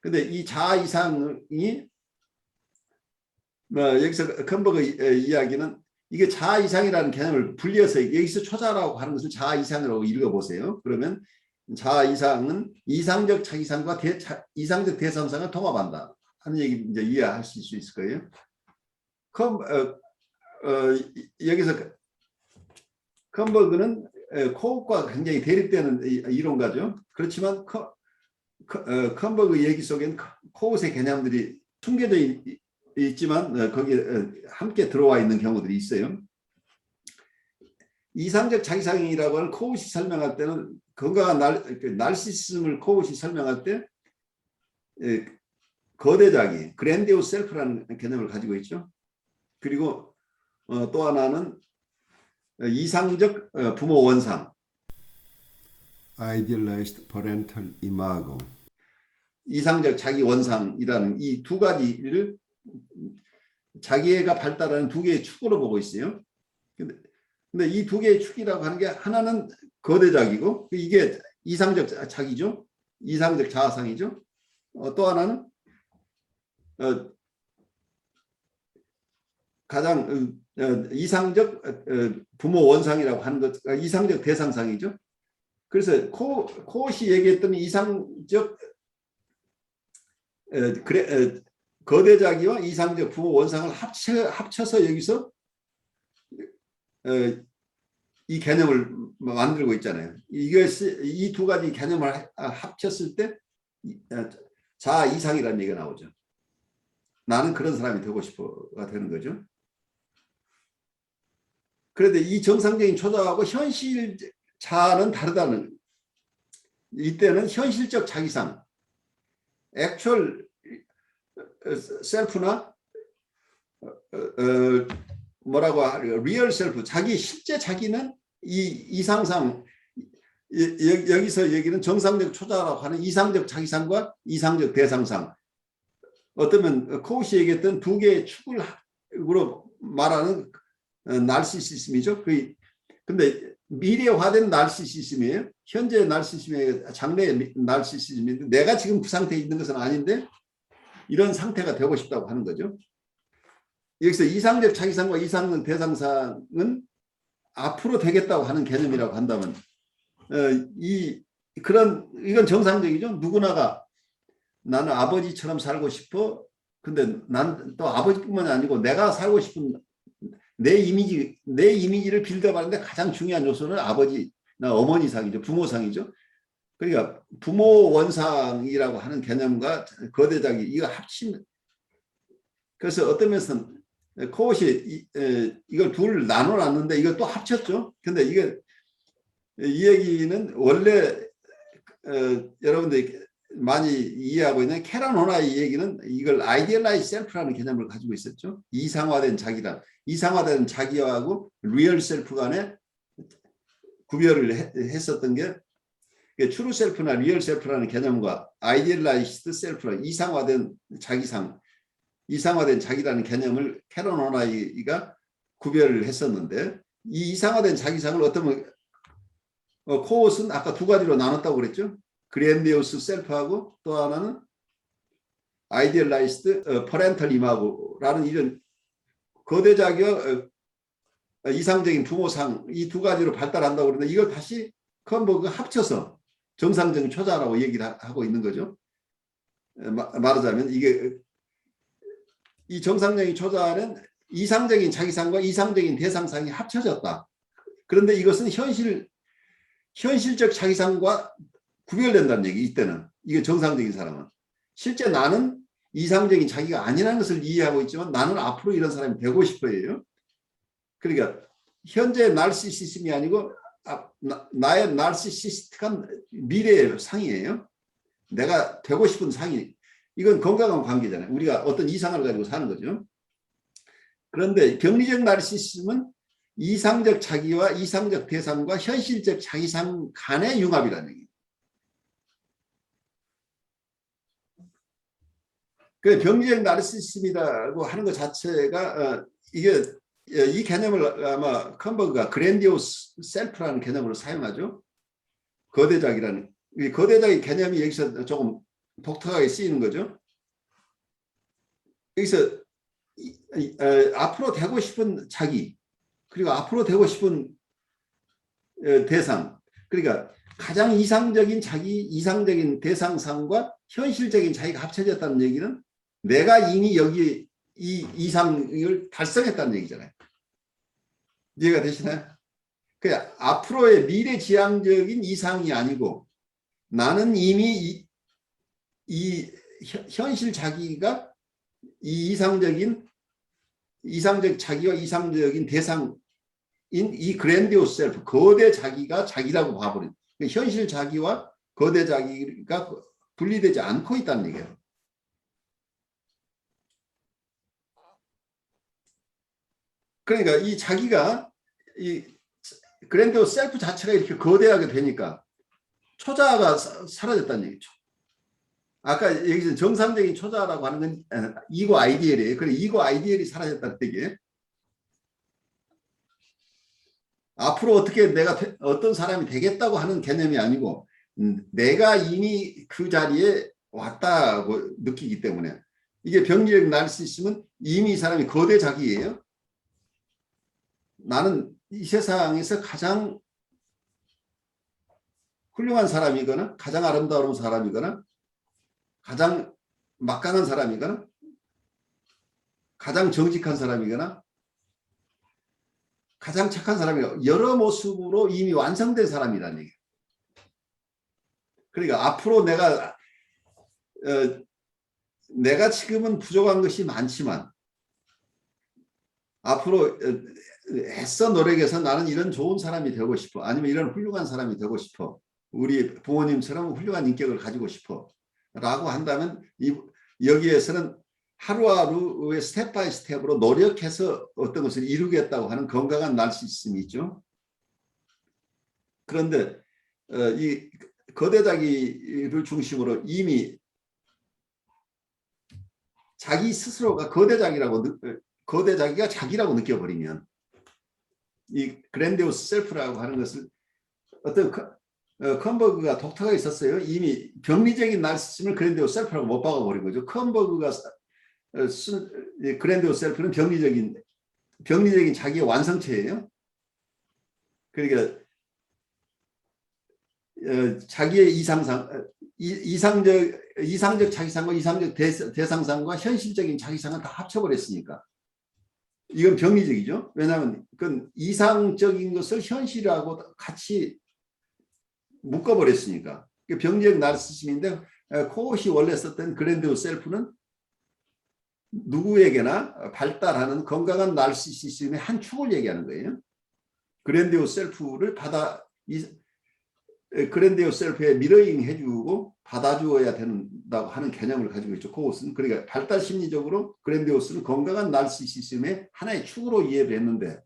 근데 이 자아 이상이 여기서 컴버그 이야기는 이게 자아 이상이라는 개념을 분리해서 여기서 초자라고 하는 것을 자아 이상이라고 읽어보세요. 그러면 자아 이상은 이상적 자기상과 이상적 대상상을 통합한다 하는 얘기 이제 이해하실 수 있을 거예요. 여기서 컴버그는 코웃과 굉장히 대립되는 이론가죠. 그렇지만 컴버그 얘기 속엔 코웃의 개념들이 숨겨져 있지만 거기에 함께 들어와 있는 경우들이 있어요. 이상적 자기상이라고 하는 코웃이 설명할 때는 건강한 나르시시즘을 코웃이 설명할 때 거대 자기, 그랜디오스 셀프라는 개념을 가지고 있죠. 그리고 또 하나는 이상적 부모 원상, idealized parental imago, 이상적 자기 원상이라는 이 두 가지를 자기애가 발달하는 두 개의 축으로 보고 있어요. 근데 이 두 개의 축이라고 하는 게 하나는 거대작이고 이게 이상적 자기죠. 이상적 자아상이죠. 또 하나는 가장 이상적 부모 원상이라고 하는 것, 이상적 대상상이죠. 그래서 코엇이 얘기했던 이상적 거대자기와 이상적 부모 원상을 합쳐서 여기서 이 개념을 만들고 있잖아요. 이 두 가지 개념을 합쳤을 때 자아 이상이라는 얘기가 나오죠. 나는 그런 사람이 되고 싶어가 되는 거죠. 그런데 이 정상적인 초자하고 현실 자아는 다르다는, 이때는 현실적 자기상, 액츄얼 셀프나 뭐라고 하죠? 리얼 셀프, 자기 실제 자기는 이 이상상, 여기서 얘기는 정상적 초자라고 하는 이상적 자기상과 이상적 대상상, 어쩌면 코웃이 얘기했던 두 개의 축으로 말하는 나르시시즘이죠. 근데 미래화된 나르시시즘이에요. 현재 나르시시즘의 장래의 나르시시즘인데 내가 지금 그 상태에 있는 것은 아닌데 이런 상태가 되고 싶다고 하는 거죠. 여기서 이상적 자기상과 이상적 대상상은 앞으로 되겠다고 하는 개념이라고 한다면 이건 정상적이죠. 누구나가 나는 아버지처럼 살고 싶어. 근데 난 또 아버지뿐만이 아니고 내가 살고 싶은 내 이미지를 빌드업하는데 가장 중요한 요소는 아버지나 어머니상이죠. 부모상이죠. 그러니까 부모 원상이라고 하는 개념과 거대자기 이거 합치면, 그래서 어떤 면에서는 코엇이 이걸 둘 나눠놨는데 이걸 또 합쳤죠. 근데 이 얘기는 원래 여러분들이 많이 이해하고 있는 캐런 호나의 얘기는 이걸 아이디얼라이즈 셀프라는 개념을 가지고 있었죠. 이상화된 자기란, 이상화된 자기하고 리얼 셀프 간에 구별을 했었던 게 트루 셀프나 리얼 셀프라는 개념과 아이디얼라이즈드 셀프라, 이상화된 자기상, 이상화된 자기라는 개념을 캐런 호나이가 구별을 했었는데, 이 이상화된 자기상을 어떤 코엇은 아까 두 가지로 나눴다고 그랬죠. 그랜디오스 셀프하고 또 하나는 아이디얼라이즈드 퍼렌탈 이마고라는 이런 거대자기와 이상적인 부모상, 이 두 가지로 발달한다고 그러는데 이걸 다시 합쳐서 정상적인 초자라고 얘기를 하고 있는 거죠. 말하자면 이 정상적인 초자는 이상적인 자기상과 이상적인 대상상이 합쳐졌다. 그런데 이것은 현실적 자기상과 구별된다는 얘기. 이때는 이게 정상적인 사람은 실제 나는 이상적인 자기가 아니라는 것을 이해하고 있지만 나는 앞으로 이런 사람이 되고 싶어요. 그러니까 현재 나르시시즘이 아니고 나의 나르시시스틱한 미래의 상이에요. 내가 되고 싶은 상이. 이건 건강한 관계잖아요. 우리가 어떤 이상을 가지고 사는 거죠. 그런데 병리적 나르시시즘은 이상적 자기와 이상적 대상과 현실적 자기상 간의 융합이라는 얘기예요. 그 병리적 나르시시즘이라고 하는 것 자체가 이 개념을 아마 컴버그가 그랜디오스 셀프라는 개념으로 사용하죠. 거대작이라는, 이 거대작의 개념이 여기서 조금 독특하게 쓰이는 거죠. 여기서 앞으로 되고 싶은 자기, 그리고 앞으로 되고 싶은 대상, 그러니까 가장 이상적인 자기, 이상적인 대상상과 현실적인 자기가 합쳐졌다는 얘기는 내가 이미 여기 이 이상을 달성했다는 얘기잖아요. 이해가 되시나요? 그러니까 앞으로의 미래지향적인 이상이 아니고 나는 이미 이 현실 자기가 이 이상적 자기와 이상적인 대상인 이 그랜디오스 셀프, 거대 자기가 자기라고 봐버린, 현실 자기와 거대 자기가 분리되지 않고 있다는 얘기예요. 그러니까 이 자기가 이 그랜디오스 셀프 자체가 이렇게 거대하게 되니까 초자가 사라졌다는 얘기죠. 아까 여기서 정상적인 초자라고 하는 건 이고 아이디얼이에요. 그래 이고 아이디얼이 사라졌다는 얘기예요. 앞으로 어떻게 내가 어떤 사람이 되겠다고 하는 개념이 아니고 내가 이미 그 자리에 왔다고 느끼기 때문에 이게 병리적 나르시시즘은 이미 이 사람이 거대 자기예요. 나는 이 세상에서 가장 훌륭한 사람이거나 가장 아름다운 사람이거나 가장 막강한 사람이거나 가장 정직한 사람이거나 가장 착한 사람이거나 여러 모습으로 이미 완성된 사람이라는 얘기예요. 그러니까 앞으로 내가 지금은 부족한 것이 많지만 앞으로 애써 노력해서 나는 이런 좋은 사람이 되고 싶어. 아니면 이런 훌륭한 사람이 되고 싶어. 우리 부모님처럼 훌륭한 인격을 가지고 싶어. 라고 한다면 여기에서는 하루하루의 스텝 바이 스텝으로 노력해서 어떤 것을 이루겠다고 하는 건강한 나르시시즘이 있죠. 그런데 이 거대 자기를 중심으로 이미 자기 스스로가 거대 자기가 자기라고 느껴버리면 이 그랜디오스 셀프라고 하는 것을 어떤 컴버그가 독특하게 있었어요. 이미 병리적인 나르시즘을 그랜디오스 셀프라고 못 박아버린 거죠. 컴버그가 그랜디오스 셀프는 병리적인 자기의 완성체예요. 그러니까 자기의 이상적 자기상과 이상적 대상상과 현실적인 자기상을 다 합쳐버렸으니까 이건 병리적이죠. 왜냐하면 그건 이상적인 것을 현실하고 같이 묶어버렸으니까. 병리적 나르시즘인데 코엇이 원래 썼던 그랜디오스 셀프는 누구에게나 발달하는 건강한 나르시시즘의 한 축을 얘기하는 거예요. 그랜디오스 셀프를 그랜디오스 셀프에 미러잉 해주고 받아주어야 된다고 하는 개념을 가지고 있죠. 코엇은. 그러니까 발달 심리적으로 그랜디오스는 건강한 나르시시즘의 하나의 축으로 이해를 했는데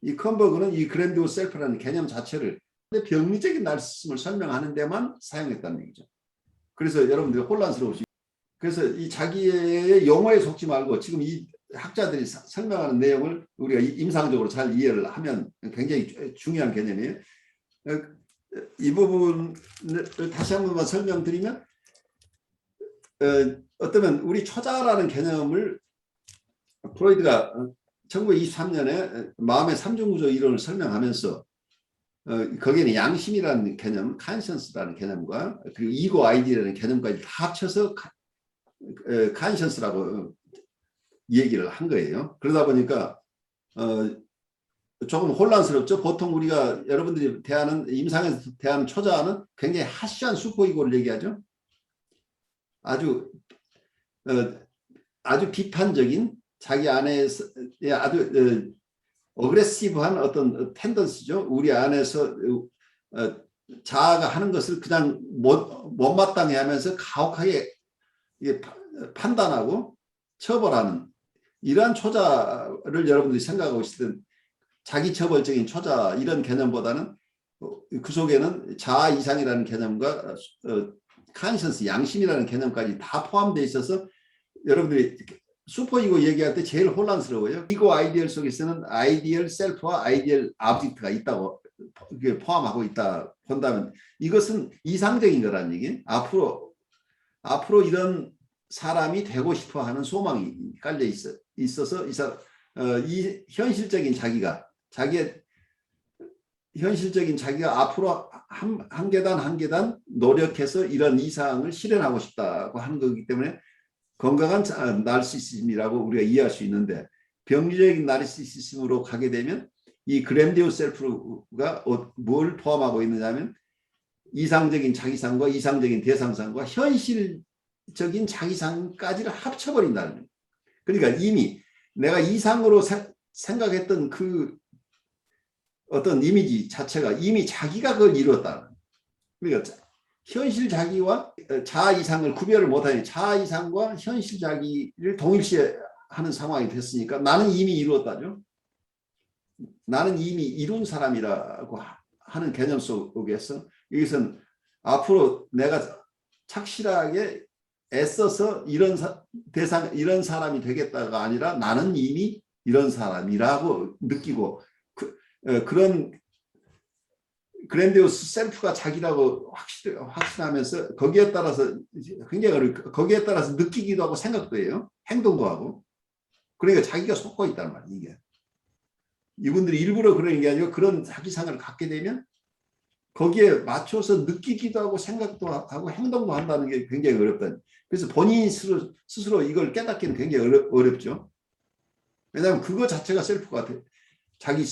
이 컴버그는 이 그랜디오스 셀프라는 개념 자체를 병리적인 나르시시즘을 설명하는 데만 사용했다는 얘기죠. 그래서 여러분들이 혼란스러우시죠. 그래서 이 자기의 용어에 속지 말고 지금 이 학자들이 설명하는 내용을 우리가 임상적으로 잘 이해를 하면 굉장히 중요한 개념이에요. 이 부분을 다시 한 번만 설명드리면 어쩌면 우리 초자라는 개념을 프로이드가 1923년에 마음의 삼중구조 이론을 설명하면서 거기에는 양심이라는 개념, 컨션스라는 개념과 그리고 이고 아이디라는 개념까지 다 합쳐서 컨션스라고 얘기를 한 거예요. 그러다 보니까 조금 혼란스럽죠. 보통 우리가 여러분들이 대하는 임상에서 대하는 초자는 굉장히 하시한 슈퍼이고를 얘기하죠. 아주 비판적인 자기 안에서 아주 어그레시브한 어떤 텐던스죠. 우리 안에서 자아가 하는 것을 그냥 못마땅해 하면서 가혹하게 판단하고 처벌하는 이러한 초자를 여러분들이 생각하고 있을 때 자기 처벌적인 초자 이런 개념보다는 그 속에는 자아 이상이라는 개념과 컨션스 양심이라는 개념까지 다 포함되어 있어서 여러분들이 슈퍼이고 얘기할 때 제일 혼란스러워요. 이고 아이디얼 속에서는 아이디얼 셀프와 아이디얼 오브젝트가 있다고 포함하고 있다 본다면 이것은 이상적인 거라는 얘기. 앞으로 이런 사람이 되고 싶어 하는 소망이 깔려 있어서 이 현실적인 자기의 현실적인 자기가 앞으로 한 계단 한 계단 노력해서 이런 이상을 실현하고 싶다고 하는 거기 때문에 건강한 나르시시즘이라고 우리가 이해할 수 있는데 병리적인 나르시시즘으로 가게 되면 이 그랜디오스 셀프가 뭘 포함하고 있느냐면 이상적인 자기상과 이상적인 대상상과 현실적인 자기상까지를 합쳐버린다는 거예요. 그러니까 이미 내가 이상으로 생각했던 그 어떤 이미지 자체가 이미 자기가 그걸 이뤘다. 그러니까 현실 자기와 자아 이상을 구별을 못하니 자아 이상과 현실 자기를 동일시에 하는 상황이 됐으니까 나는 이미 이루었다죠. 나는 이미 이룬 사람이라고 하는 개념 속에서 이것은 앞으로 내가 착실하게 애써서 이런 사람이 되겠다가 아니라 나는 이미 이런 사람이라고 느끼고 그런 그랜디오스 셀프가 자기라고 확신하면서 거기에 따라서 굉장히 거기에 따라서 느끼기도 하고 생각도 해요. 행동도 하고. 그러니까 자기가 속고 있단 말이에요. 이게. 이분들이 일부러 그러는 게 아니고 그런 자기상을 갖게 되면 거기에 맞춰서 느끼기도 하고 생각도 하고 행동도 한다는 게 굉장히 어렵다. 그래서 본인이 스스로 이걸 깨닫기는 굉장히 어렵죠. 왜냐하면 그거 자체가 셀프 같아. 자기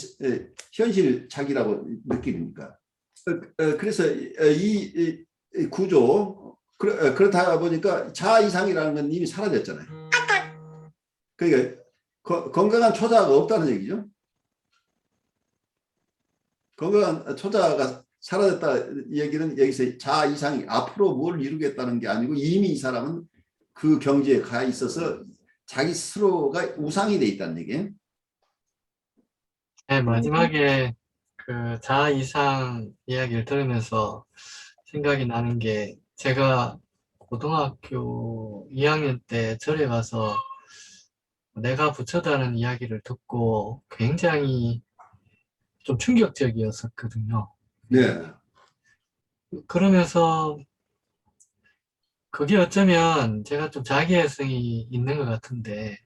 현실 자기라고 느끼니까. 그래서 이 구조 그렇다 보니까 자아 이상이라는 건 이미 사라졌잖아요. 그러니까 건강한 초자가 없다는 얘기죠. 건강한 초자가 사라졌다 얘기는 여기서 자아 이상이 앞으로 뭘 이루겠다는 게 아니고 이미 이 사람은 그 경지에 가 있어서 자기 스스로가 우상이 돼 있다는 얘기예요. 네, 마지막에 그 자아 이상 이야기를 들으면서 생각이 나는 게 제가 고등학교 2학년 때 절에 가서 내가 부처다는 이야기를 듣고 굉장히 좀 충격적이었었거든요. 네. 그러면서 그게 어쩌면 제가 좀 자기애성이 있는 것 같은데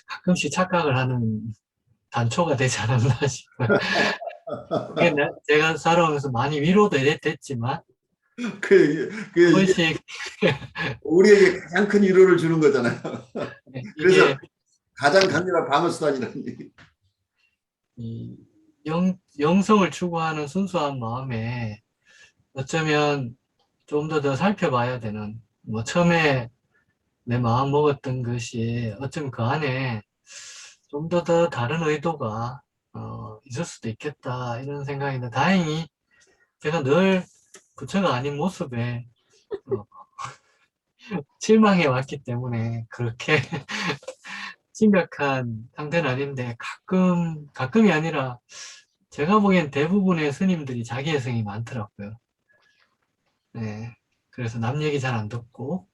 가끔씩 착각을 하는 단초가 되지 않았나 싶어요. 그게 제가 살아오면서 많이 위로도 됐지만 한 이게 번씩 우리에게 가장 큰 위로를 주는 거잖아요. 그래서 이게 가장 강렬한 방어수단이라는 얘기. 이 영성을 추구하는 순수한 마음에 어쩌면 좀 더 살펴봐야 되는, 뭐 처음에 내 마음 먹었던 것이 어쩌면 그 안에 좀 더 다른 의도가 있을 수도 있겠다 이런 생각인데, 다행히 제가 늘 부처가 아닌 모습에 어, 실망해 왔기 때문에 그렇게 심각한 상태는 아닌데, 가끔이 아니라 제가 보기엔 대부분의 스님들이 자기애성이 많더라고요. 네. 그래서 남 얘기 잘 안 듣고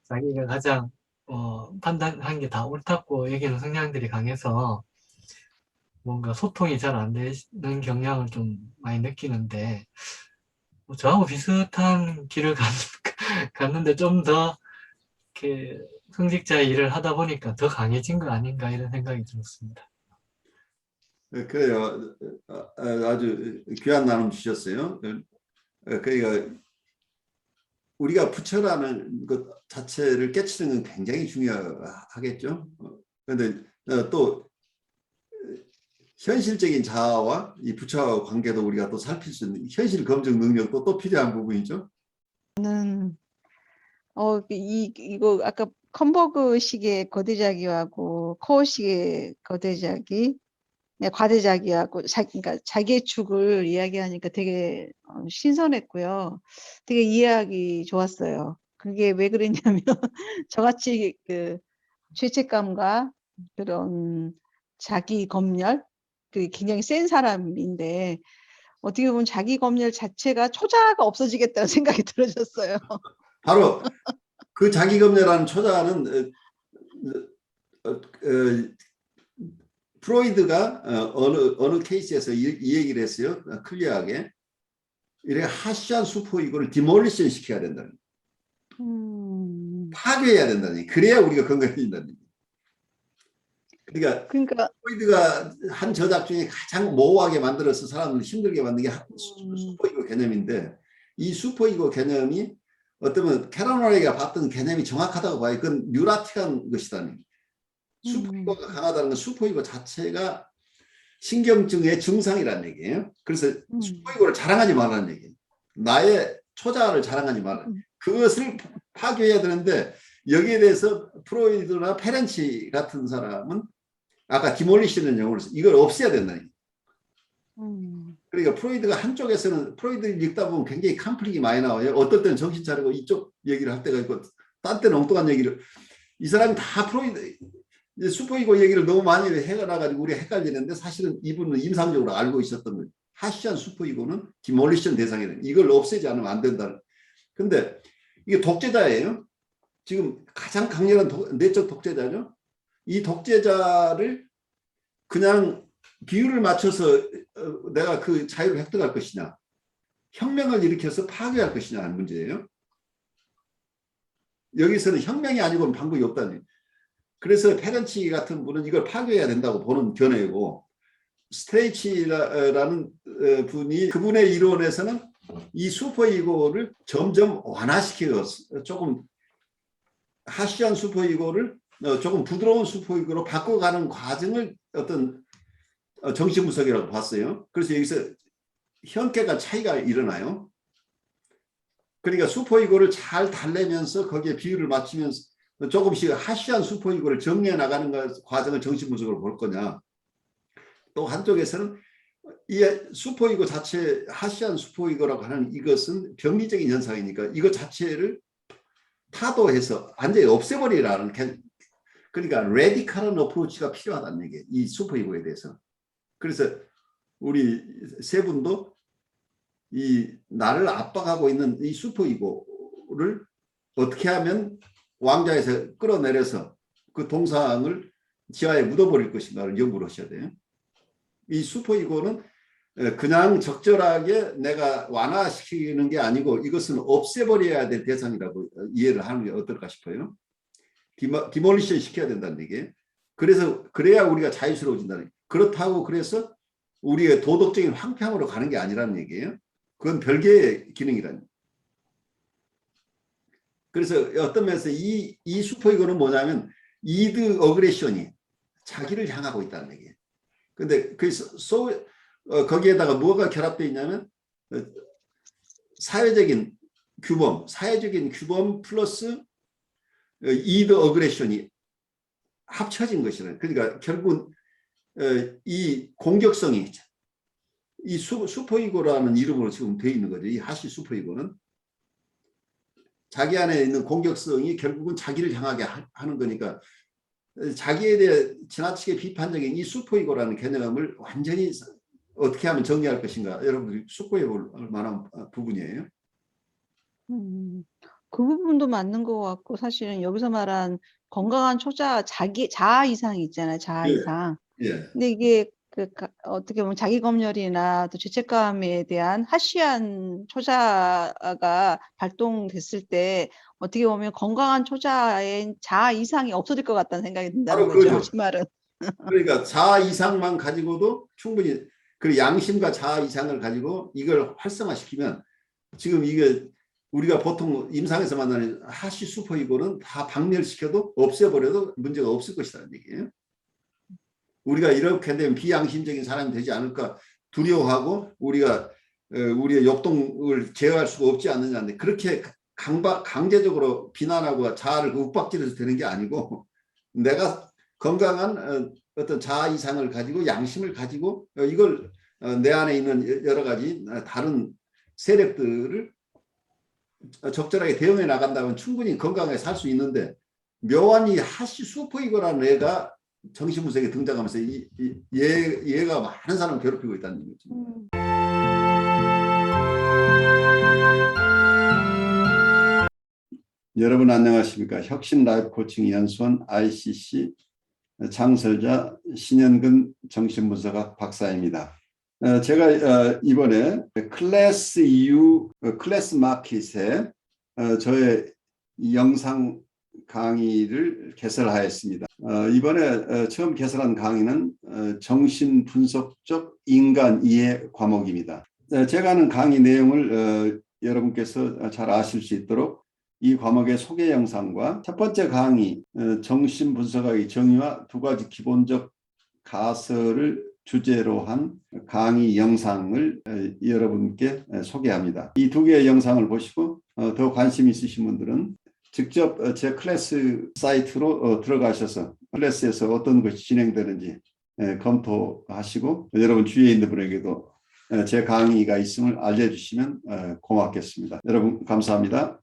자기가 가장 판단한 게 다 옳다고 여기는 성향들이 강해서 뭔가 소통이 잘 안 되는 경향을 좀 많이 느끼는데, 뭐 저하고 비슷한 길을 갔는데 좀 더 이렇게 성직자의 일을 하다 보니까 더 강해진 거 아닌가 이런 생각이 들었습니다. 그래요. 아주 귀한 나눔 주셨어요. 그러니까 우리가 부처라는 것 자체를 깨치는 건 굉장히 중요하겠죠. 그런데 또 현실적인 자아와 이 부처와 관계도 우리가 또 살필 수 있는 현실 검증 능력도 또 필요한 부분이죠. 이거 아까 컴버그식의 거대자기하고 코어식의 거대자기, 과대자기하고 그러니까 자기의 축을 이야기하니까 되게 신선했고요. 되게 이해하기 좋았어요. 그게 왜 그랬냐면 저같이 그 죄책감과 그런 자기 검열, 그 굉장히 센 사람인데 어떻게 보면 자기 검열 자체가 초자가 없어지겠다는 생각이 들어졌어요. 바로 그 자기검열하는 초자는 프로이드가 어느 케이스에서 이 얘기를 했어요. 클리어하게. 이래 하시한 슈퍼이고를 디몰리션 시켜야 된다는. 파괴해야 된다는 얘기. 그래야 우리가 건강해진다는 얘기. 그러니까 프로이드가 한 저작 중에 가장 모호하게 만들어서 사람을 힘들게 만든 게 슈퍼이고 개념인데, 이 슈퍼이고 개념이 어쩌면 캐러널에게 봤던 개념이 정확하다고 봐요. 그건 뉴라틱한 것이다. 슈퍼이고가 강하다는 건 슈퍼이고 자체가 신경증의 증상이라는 얘기예요. 그래서 슈퍼이고를 자랑하지 말라는 얘기예요. 나의 초자아를 자랑하지 말라. 그것을 파괴해야 되는데, 여기에 대해서 프로이드나 페렌치 같은 사람은 아까 디몰리시는 용어를 써. 이걸 없애야 된다는 얘기예요. 그러니까 프로이드가 한쪽에서는 프로이드 읽다 보면 굉장히 컴플릭이 많이 나와요. 어떨 때는 정신 차리고 이쪽 얘기를 할 때가 있고, 딴 때는 엉뚱한 얘기를. 이 사람이 다 프로이드 슈퍼이고 얘기를 너무 많이 해가지고 우리가 헷갈리는데, 사실은 이분은 임상적으로 알고 있었던 거예요. 하시안 슈퍼이고는 디몰리션 대상이라는, 이걸 없애지 않으면 안 된다는. 근데 이게 독재자예요. 지금 가장 강렬한 내적 독재자죠. 이 독재자를 그냥 비율을 맞춰서 내가 그 자유를 획득할 것이냐, 혁명을 일으켜서 파괴할 것이냐 하는 문제예요. 여기서는 혁명이 아니고는 방법이 없다는. 그래서 페렌치 같은 분은 이걸 파괴해야 된다고 보는 견해이고, 스트레이치라는 분이 그분의 이론에서는 이 슈퍼이고를 점점 완화시켜서 조금 하시한 슈퍼이고를 조금 부드러운 슈퍼이고로 바꿔가는 과정을 어떤 정신분석이라고 봤어요. 그래서 여기서 현격한 차이가 일어나요. 그러니까 슈퍼이고를 잘 달래면서 거기에 비율을 맞추면서 조금씩 하시한 슈퍼이고를 정리해 나가는 과정을 정신분석으로 볼 거냐. 또 한쪽에서는 이 슈퍼이고 자체, 하시한 슈퍼이고라고 하는 이것은 병리적인 현상이니까 이것 자체를 타도해서 완전히 없애버리라는, 그러니까 레디컬한 어프로치가 필요하다는 얘기예요. 이 슈퍼이고에 대해서. 그래서 우리 세 분도 이 나를 압박하고 있는 이 슈퍼이고를 어떻게 하면 왕좌에서 끌어내려서 그 동상을 지하에 묻어버릴 것인가를 연구를 하셔야 돼요. 이 슈퍼이고는 그냥 적절하게 내가 완화시키는 게 아니고 이것은 없애버려야 될 대상이라고 이해를 하는 게 어떨까 싶어요. 디몰리션 시켜야 된다는 얘기예요. 그래서 그래야 우리가 자유스러워진다는 얘기예요. 그렇다고 그래서 우리의 도덕적인 황폐함으로 가는 게 아니라는 얘기예요. 그건 별개의 기능이라는 얘기예요. 그래서 어떤 면에서 이 슈퍼이고는 뭐냐면 이드 어그레션이 자기를 향하고 있다는 얘기예요. 근데 거기에다가 뭐가 결합되어 있냐면 사회적인 규범 플러스 이드 어그레션이 합쳐진 것이라. 그러니까 결국은 이 공격성이 이 슈퍼이고라는 이름으로 지금 되어 있는 거죠. 이 하시 슈퍼이고는 자기 안에 있는 공격성이 결국은 자기를 향하게 하는 거니까, 자기에 대해 지나치게 비판적인 이 슈퍼이고라는 개념을 완전히 어떻게 하면 정리할 것인가, 여러분들이 숙고해 볼 만한 부분이에요. 그 부분도 맞는 것 같고, 사실은 여기서 말한 건강한 자아 이상이 있잖아요. 자아 예. 이상. 예. 근데 이게 어떻게 보면 자기 검열이나 또 죄책감에 대한 하시한 초자가 발동됐을 때 어떻게 보면 건강한 초자의 자아 이상이 없어질 것 같다는 생각이 든다는 바로 거죠. 그거죠. 제 말은. 그러니까 자아 이상만 가지고도 충분히, 그 양심과 자아 이상을 가지고 이걸 활성화시키면, 지금 이게 우리가 보통 임상에서 만나는 하시 슈퍼이고는 다 박멸시켜도 없애버려도 문제가 없을 것이라는 얘기예요. 우리가 이렇게 되면 비양심적인 사람이 되지 않을까 두려워하고 우리가 우리의 역동을 제어할 수가 없지 않느냐인데, 그렇게 강제적으로 비난하고 자아를 윽박질해서 되는 게 아니고, 내가 건강한 어떤 자아 이상을 가지고 양심을 가지고 이걸 내 안에 있는 여러 가지 다른 세력들을 적절하게 대응해 나간다면 충분히 건강하게 살 수 있는데, 묘한 이 하시 슈퍼이고라는 애가 정신분석에 등장하면서 얘가 많은 사람을 괴롭히고 있다는 거죠. 여러분 안녕하십니까? 혁신 라이프 코칭 연수원 ICC 창설자 신현근 정신분석학 박사입니다. 제가 이번에 클래스 EU 클래스 마켓에 저의 영상 강의를 개설하였습니다. 이번에 처음 개설한 강의는 정신분석적 인간 이해 과목입니다. 제가 하는 강의 내용을 여러분께서 잘 아실 수 있도록 이 과목의 소개 영상과 첫 번째 강의 정신분석학의 정의와 두 가지 기본적 가설을 주제로 한 강의 영상을 여러분께 소개합니다. 이 두 개의 영상을 보시고 더 관심 있으신 분들은 직접 제 클래스 사이트로 들어가셔서 클래스에서 어떤 것이 진행되는지 검토하시고 여러분 주위에 있는 분에게도 제 강의가 있음을 알려주시면 고맙겠습니다. 여러분 감사합니다.